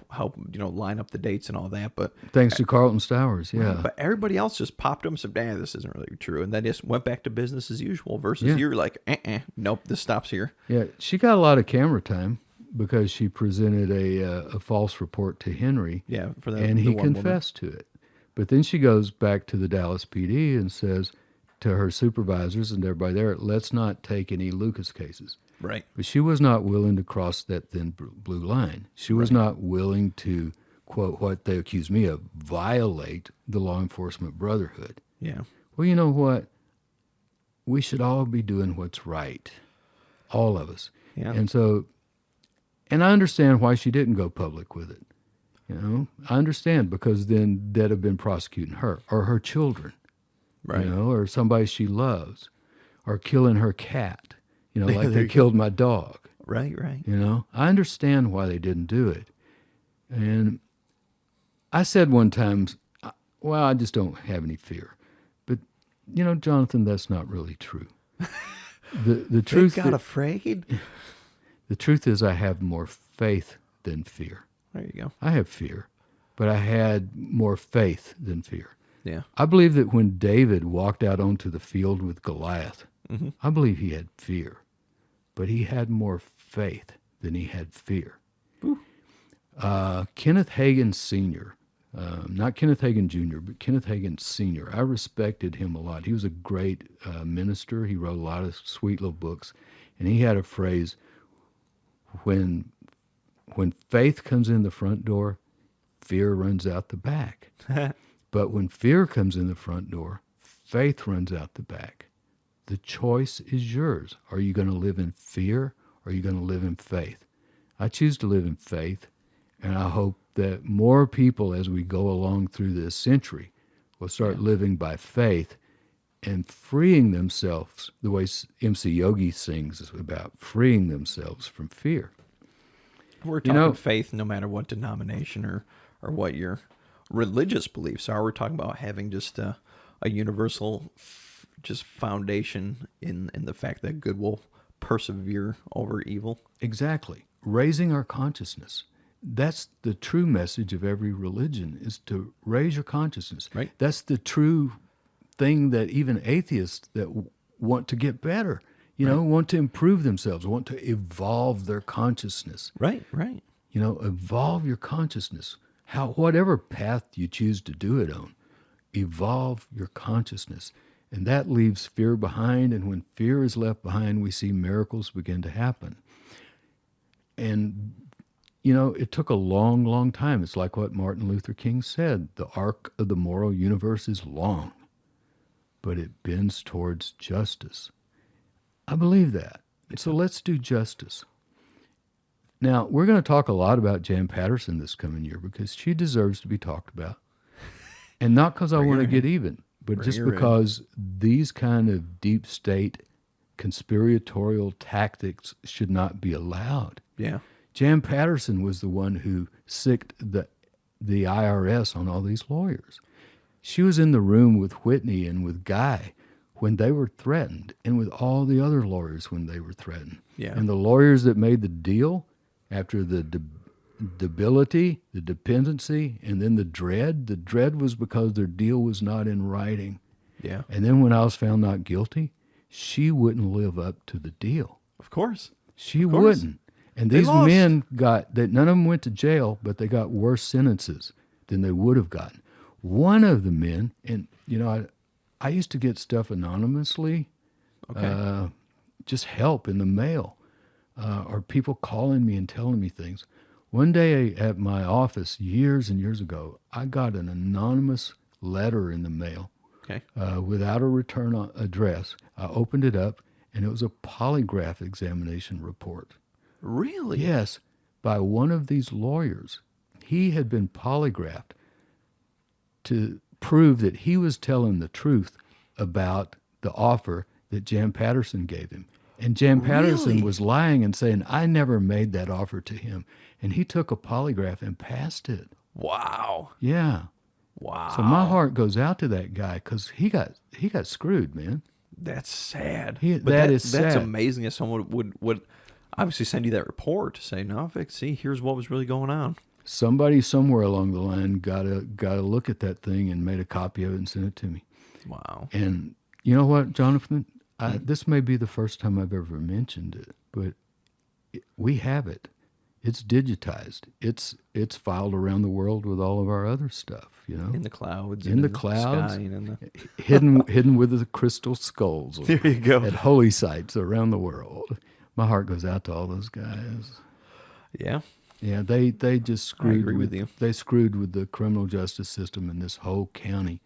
you know, line up the dates and all that. But thanks to Carlton Stowers, yeah. Right, but everybody else just popped up and said, damn, this isn't really true. And then just went back to business as usual versus you're like, nope, this stops here. Yeah, she got a lot of camera time because she presented a false report to Henry. Yeah, for that, and he confessed to it. But then she goes back to the Dallas PD and says to her supervisors and everybody there, let's not take any Lucas cases. Right. But she was not willing to cross that thin blue line. She was not willing to, quote, what they accuse me of, violate the law enforcement brotherhood. Yeah. Well, you know what? We should all be doing what's right. All of us. Yeah. And so, and I understand why she didn't go public with it. You know, I understand, because then they'd have been prosecuting her or her children, right? You know, or somebody she loves, or killing her cat. You know, like they killed my dog. Right. You know, I understand why they didn't do it. And I said one time, well, I just don't have any fear. But You know, Jonathan, that's not really true. The truth They got afraid? the truth is I have more faith than fear. There you go. I have fear, but I had more faith than fear. Yeah. I believe that when David walked out onto the field with Goliath, Mm-hmm. I believe he had fear, but he had more faith than he had fear. Kenneth Hagin Sr., not Kenneth Hagin Jr., but Kenneth Hagin Sr., I respected him a lot. He was a great minister. He wrote a lot of sweet little books, and he had a phrase, when faith comes in the front door, fear runs out the back. But when fear comes in the front door, faith runs out the back. The choice is yours. Are you going to live in fear or are you going to live in faith? I choose to live in faith, and I hope that more people as we go along through this century will start living by faith and freeing themselves, the way MC Yogi sings about freeing themselves from fear. We're talking faith no matter what denomination or what your religious beliefs are. We're talking about having just a universal just foundation in the fact that good will persevere over evil. Exactly. Raising our consciousness. That's the true message of every religion, is to raise your consciousness. Right. That's the true thing that even atheists that want to get better, want to improve themselves, want to evolve their consciousness. Right. Evolve your consciousness. Whatever path you choose to do it on, evolve your consciousness. And that leaves fear behind, and when fear is left behind, we see miracles begin to happen. And, it took a long, long time. It's like what Martin Luther King said, the arc of the moral universe is long, but it bends towards justice. I believe that. So let's do justice. Now, we're going to talk a lot about Jan Patterson this coming year because she deserves to be talked about. And not because I want to get even, but just because these kind of deep state conspiratorial tactics should not be allowed. Yeah. Jan Patterson was the one who sicked the IRS on all these lawyers. She was in the room with Whitney and with Guy when they were threatened, and with all the other lawyers when they were threatened. Yeah. And the lawyers that made the deal after the debility, the dependency, and then the dread was because their deal was not in writing. Yeah. And then when I was found not guilty, she wouldn't live up to the deal. Of course. She wouldn't. And these lost. men none of them went to jail, but they got worse sentences than they would have gotten. One of the men, and I used to get stuff anonymously, just help in the mail, or people calling me and telling me things. One day at my office years and years ago, I got an anonymous letter in the mail without a return address. I opened it up, and it was a polygraph examination report. Really? Yes, by one of these lawyers. He had been polygraphed to prove that he was telling the truth about the offer that Jan Patterson gave him. And Jan Patterson was lying and saying, I never made that offer to him. And he took a polygraph and passed it. Wow. Yeah. Wow. So my heart goes out to that guy because he got screwed, man. That's sad. That's That's sad. amazing that someone would obviously send you that report to say, no, Vic, see, here's what was really going on. Somebody somewhere along the line got a look at that thing and made a copy of it and sent it to me. Wow. And you know what, Jonathan? This may be the first time I've ever mentioned it, but we have it. It's digitized. It's filed around the world with all of our other stuff, In the clouds. In the clouds. Sky and in the... hidden with the crystal skulls. There you go. At holy sites around the world. My heart goes out to all those guys. Yeah. Yeah, they just screwed agree with you. They screwed with the criminal justice system in this whole county.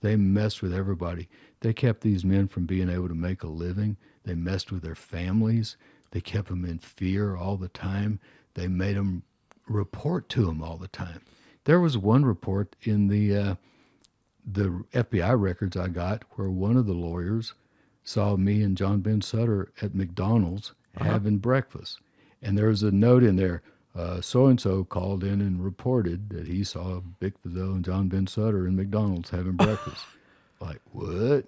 They messed with everybody. They kept these men from being able to make a living. They messed with their families. They kept them in fear all the time. They made them report to them all the time. There was one report in the FBI records I got where one of the lawyers saw me and John Ben Sutter at McDonald's having breakfast. And there was a note in there, so-and-so called in and reported that he saw Vic Fazell and John Ben Sutter in McDonald's having breakfast. Like, what?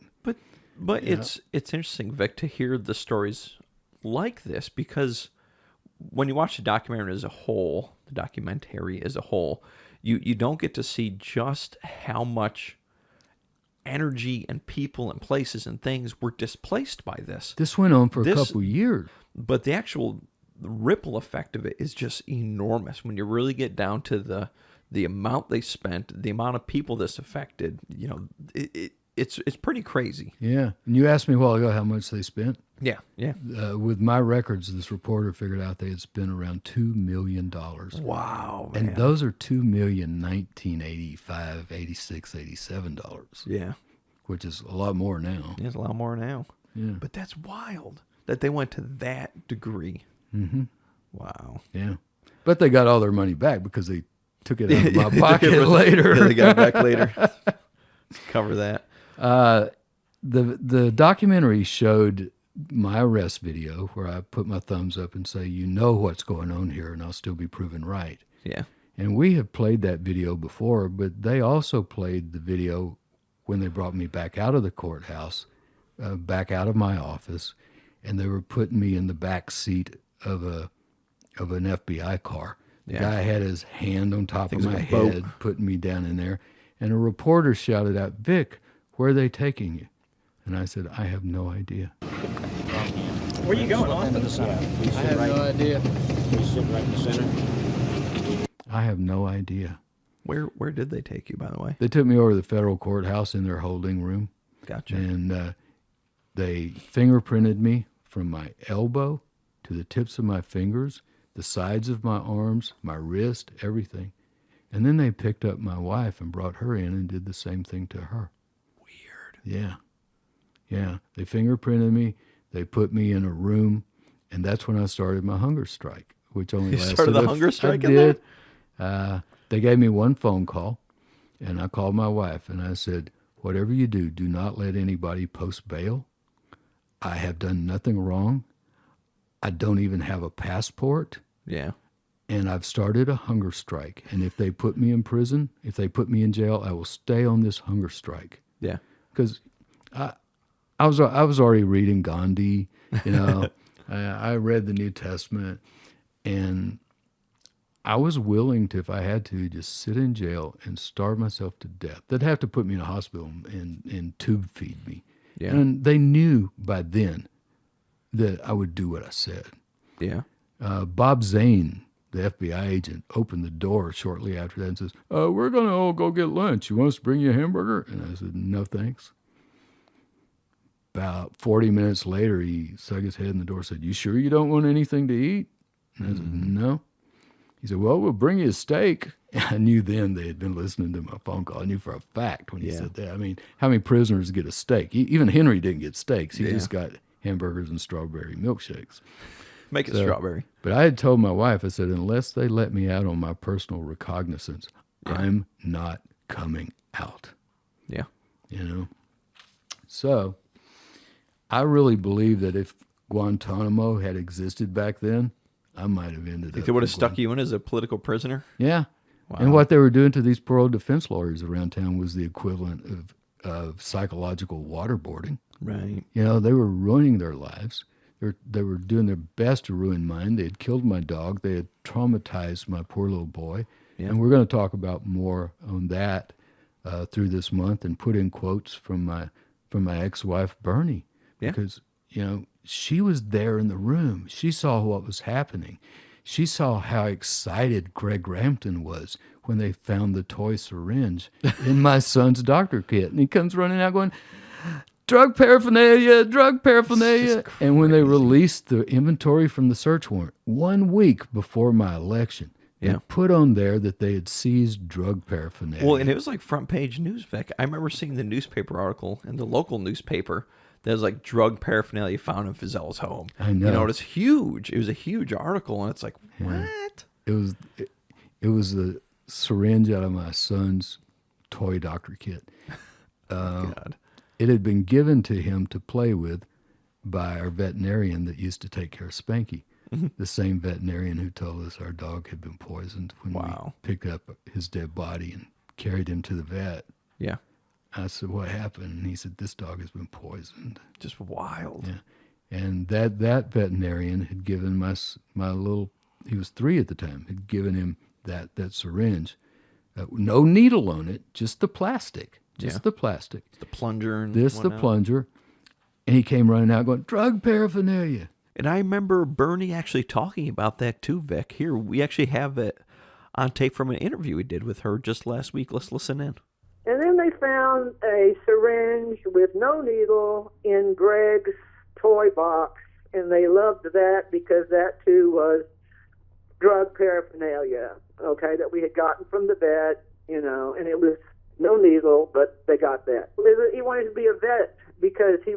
But it's interesting, Vic, to hear the stories like this, because when you watch the documentary as a whole, you don't get to see just how much energy and people and places and things were displaced by this. This went on for a couple years. But the actual ripple effect of it is just enormous when you really get down to the amount they spent, the amount of people this affected. You know, it's pretty crazy. Yeah. And you asked me a while ago how much they spent. Yeah. With my records, this reporter figured out they had spent around $2 million. Wow, man. And those are $2 million 1985, 86, $87. Yeah. Which is a lot more now. It's a lot more now. Yeah. But that's wild that they went to that degree. Mm-hmm. Wow. Yeah. But they got all their money back because they took it out of my pocket later. Yeah, they got it back later. Cover that. The documentary showed my arrest video where I put my thumbs up and say, you know what's going on here, and I'll still be proven right. Yeah. And we have played that video before, but they also played the video when they brought me back out of the courthouse, back out of my office, and they were putting me in the back seat of an FBI car. The guy had his hand on top of my head, putting me down in there, and a reporter shouted out, "Vic, where are they taking you?" And I said, "I have no idea." Where are you going, Austin? I have no idea. Please sit right in the center. I have no idea. Where did they take you, by the way? They took me over to the federal courthouse in their holding room. Gotcha. And they fingerprinted me from my elbow to the tips of my fingers, the sides of my arms, my wrist, everything. And then they picked up my wife and brought her in and did the same thing to her. Weird. Yeah. Yeah. They fingerprinted me. They put me in a room. And that's when I started my hunger strike, which only lasted. You started the hunger strike I in did. there? They gave me one phone call, and I called my wife, and I said, whatever you do, do not let anybody post bail. I have done nothing wrong. I don't even have a passport. Yeah. And I've started a hunger strike. And if they put me in prison, if they put me in jail, I will stay on this hunger strike. Yeah. Because I was already reading Gandhi, you know. I read the New Testament, and I was willing to, if I had to, just sit in jail and starve myself to death. They'd have to put me in a hospital and tube feed me. Yeah. And they knew by then that I would do what I said. Yeah. Bob Zane, the FBI agent, opened the door shortly after that and says, we're going to all go get lunch. You want us to bring you a hamburger? And I said, no, thanks. About 40 minutes later, he stuck his head in the door and said, you sure you don't want anything to eat? And I said, no. He said, well, we'll bring you a steak. And I knew then they had been listening to my phone call. I knew for a fact when he said that. I mean, how many prisoners get a steak? Even Henry didn't get steaks. He just got hamburgers and strawberry milkshakes. Make it strawberry. But I had told my wife, I said, unless they let me out on my personal recognizance, I'm not coming out. Yeah. You know? So I really believe that if Guantanamo had existed back then, I might have ended up. They would have stuck you in as a political prisoner? Yeah. Wow. And what they were doing to these poor old defense lawyers around town was the equivalent of psychological waterboarding. Right. You know, they were ruining their lives. They were doing their best to ruin mine. They had killed my dog. They had traumatized my poor little boy. Yeah. And we're going to talk about more on that through this month and put in quotes from my ex-wife, Bernie. Yeah. Because, you know, she was there in the room. She saw what was happening. She saw how excited Greg Rampton was when they found the toy syringe in my son's doctor kit. And he comes running out going, drug paraphernalia. And when they released the inventory from the search warrant 1 week before my election, they put on there that they had seized drug paraphernalia. Well, and it was like front page news, Vic. I remember seeing the newspaper article in the local newspaper. There's like drug paraphernalia found in Fizel's home. I know. You know, it was huge. It was a huge article, and it's like, what? It was the syringe out of my son's toy doctor kit. God. It had been given to him to play with by our veterinarian that used to take care of Spanky. Mm-hmm. The same veterinarian who told us our dog had been poisoned when we picked up his dead body and carried him to the vet. Yeah. I said, what happened? And he said, this dog has been poisoned. Just wild. Yeah. And that veterinarian had given my little, he was 3 at the time, had given him that syringe. No needle on it, just the plastic. Just the plastic. The plunger and the plunger. And he came running out going, drug paraphernalia. And I remember Bernie actually talking about that too, Vic. Here, we actually have it on tape from an interview we did with her just last week. Let's listen in. And then they found a syringe with no needle in Greg's toy box, and they loved that because that too was drug paraphernalia, okay, that we had gotten from the vet, and it was no needle, but they got that. He wanted to be a vet because he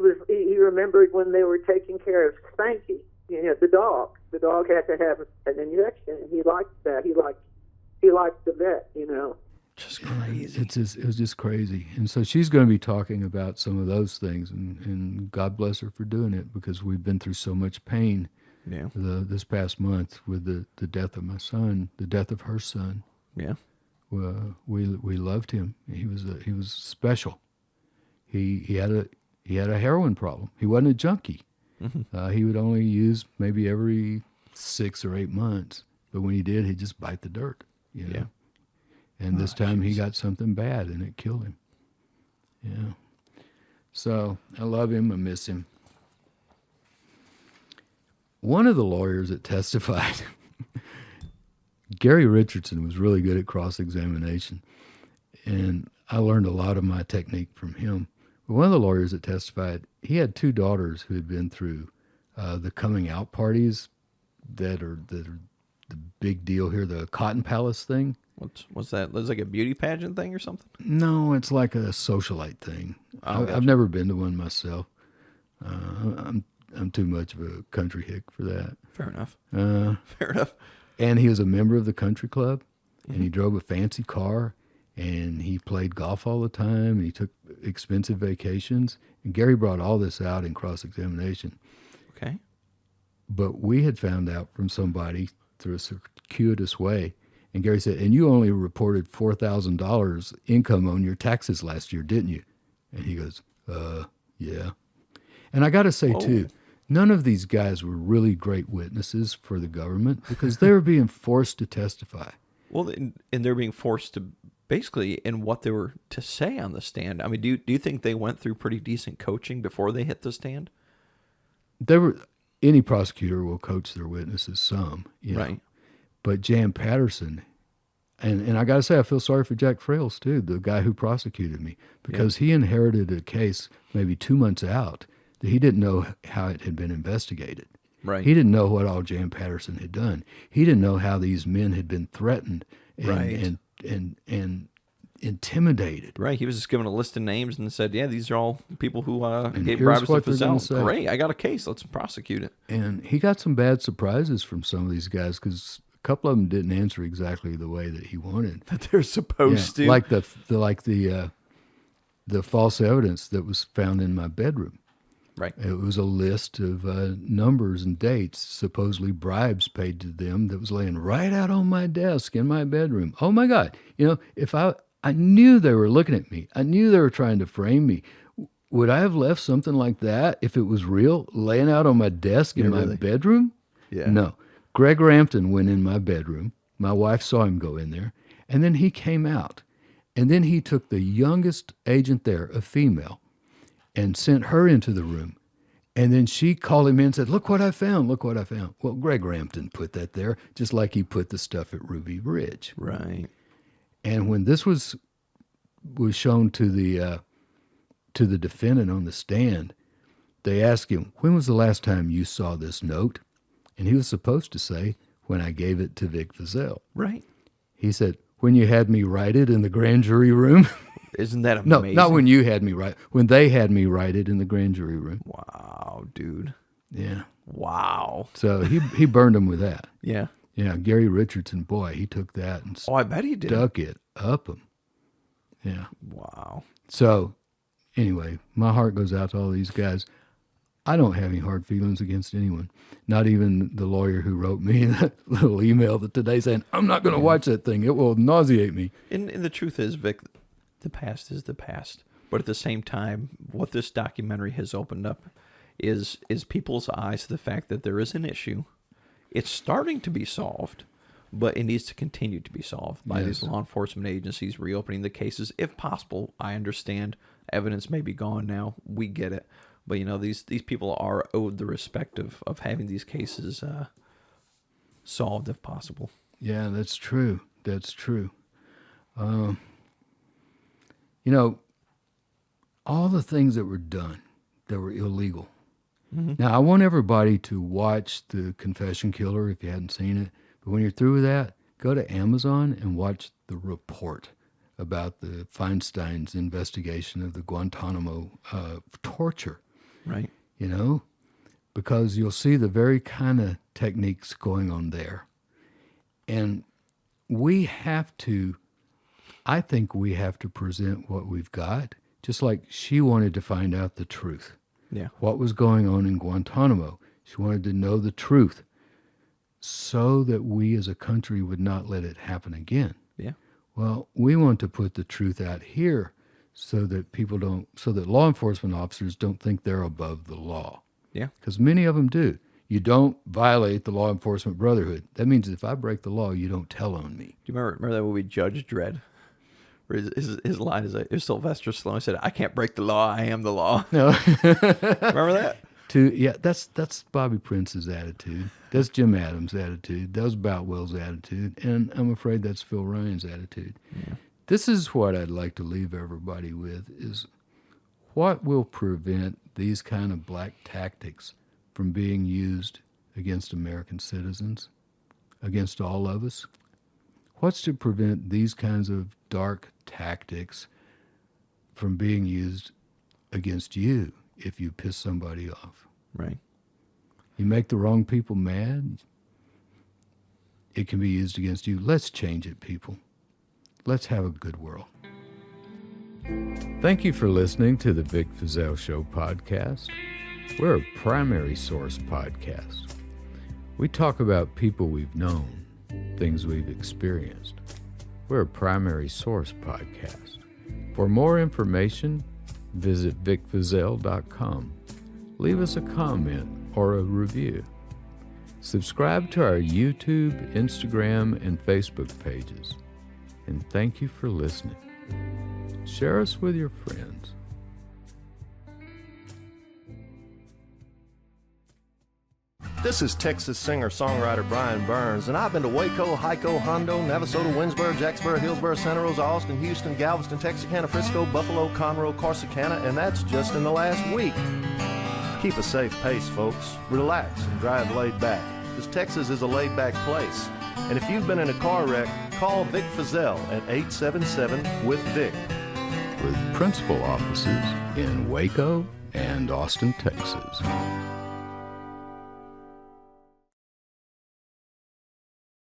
remembered when they were taking care of Spanky, the dog. The dog had to have an injection, and he liked that. He liked the vet, Just crazy. It was just crazy. And so she's going to be talking about some of those things, and God bless her for doing it, because we've been through so much pain this past month with the death of my son, the death of her son. Yeah. We loved him. He was special. He had a heroin problem. He wasn't a junkie. Mm-hmm. He would only use maybe every 6 or 8 months, but when he did, he'd just bite the dirt. Yeah. And this time he got something bad, and it killed him. Yeah. So I love him. I miss him. One of the lawyers that testified, Gary Richardson, was really good at cross-examination, and I learned a lot of my technique from him. But one of the lawyers that testified, he had 2 daughters who had been through the coming out parties that are the big deal here, the Cotton Palace thing. What's that? It's like a beauty pageant thing or something? No, it's like a socialite thing. I've never been to one myself. I'm too much of a country hick for that. Fair enough. Fair enough. And he was a member of the country club, and he drove a fancy car, and he played golf all the time, and he took expensive vacations. And Gary brought all this out in cross-examination. Okay. But we had found out from somebody through a circuitous way, and Gary said, and you only reported $4,000 income on your taxes last year, didn't you? And he goes, yeah. And I got to say, too, none of these guys were really great witnesses for the government because they were being forced to testify. Well, and they're being forced to basically in what they were to say on the stand. I mean, do you think they went through pretty decent coaching before they hit the stand? Any prosecutor will coach their witnesses some, right? But Jan Patterson, and I got to say, I feel sorry for Jack Frales, too, the guy who prosecuted me, because he inherited a case maybe 2 months out that he didn't know how it had been investigated. Right. He didn't know what all Jan Patterson had done. He didn't know how these men had been threatened and intimidated. Right. He was just given a list of names and said, yeah, these are all people who gave bribes to Fazell. Great, I got a case. Let's prosecute it. And he got some bad surprises from some of these guys because a couple of them didn't answer exactly the way that he wanted. That they're supposed to. Like the false evidence that was found in my bedroom. Right. It was a list of numbers and dates, supposedly bribes paid to them, that was laying right out on my desk in my bedroom. Oh, my God. If I knew they were looking at me. I knew they were trying to frame me. Would I have left something like that, if it was real, laying out on my desk in my bedroom? Yeah. No. Greg Rampton went in my bedroom. My wife saw him go in there. And then he came out. And then he took the youngest agent there, a female, and sent her into the room. And then she called him in and said, look what I found, look what I found. Well, Greg Rampton put that there, just like he put the stuff at Ruby Ridge. Right. And when this was shown to the defendant on the stand, they asked him, when was the last time you saw this note? And he was supposed to say, when I gave it to Vic Fazell. Right. He said, when you had me write it in the grand jury room. Isn't that amazing? No, not when you had me write. When they had me write it in the grand jury room. Wow, dude. Yeah. Wow. So he burned them with that. Yeah. Yeah, Gary Richardson, boy, he took that and I bet he did. Stuck it up him. Yeah. Wow. So, anyway, my heart goes out to all these guys. I don't have any hard feelings against anyone. Not even the lawyer who wrote me that little email today saying, I'm not going to watch that thing. It will nauseate me. And the truth is, Vic, the past is the past. But at the same time, what this documentary has opened up is people's eyes to the fact that there is an issue. It's starting to be solved, but it needs to continue to be solved by these law enforcement agencies reopening the cases if possible. I understand evidence may be gone now. We get it. But, you know, these people are owed the respect of having these cases solved if possible. Yeah, that's true. That's true. You know, all the things that were done that were illegal. Mm-hmm. Now, I want everybody to watch The Confession Killer if you hadn't seen it. But when you're through with that, go to Amazon and watch The Report about the Feinstein's investigation of the Guantanamo torture. Right. You know, because you'll see the very kind of techniques going on there. And I think we have to present what we've got, just like she wanted to find out the truth. Yeah. What was going on in Guantanamo. She wanted to know the truth so that we as a country would not let it happen again. Yeah. Well, we want to put the truth out here so that law enforcement officers don't think they're above the law. Yeah. Because many of them do. You don't violate the law enforcement brotherhood. That means if I break the law, you don't tell on me. Do you remember that movie Judge Dredd? Where his line is Sylvester Stallone said, "I can't break the law, I am the law." No. Remember that? That's Bobby Prince's attitude. That's Jim Adams' attitude. That was Boutwell's attitude. And I'm afraid that's Phil Ryan's attitude. Yeah. This is what I'd like to leave everybody with, is what will prevent these kind of black tactics from being used against American citizens, against all of us? What's to prevent these kinds of dark tactics from being used against you if you piss somebody off? Right. You make the wrong people mad, it can be used against you. Let's change it, people. Let's have a good world. Thank you for listening to the Vic Fizell Show podcast. We're a primary source podcast. We talk about people we've known, things we've experienced. We're a primary source podcast. For more information, visit vicfizell.com. Leave us a comment or a review. Subscribe to our YouTube, Instagram, and Facebook pages. And thank you for listening. Share us with your friends. This is Texas singer-songwriter Brian Burns, and I've been to Waco, Hico, Hondo, Navasota, Winsburg, Jacksboro, Hillsboro, Santa Rosa, Austin, Houston, Galveston, Texarkana, Frisco, Buffalo, Conroe, Corsicana, and that's just in the last week. Keep a safe pace, folks. Relax and drive laid back, because Texas is a laid-back place. And if you've been in a car wreck, call Vic Fizell at 877-WITH-VIC. With principal offices in Waco and Austin, Texas.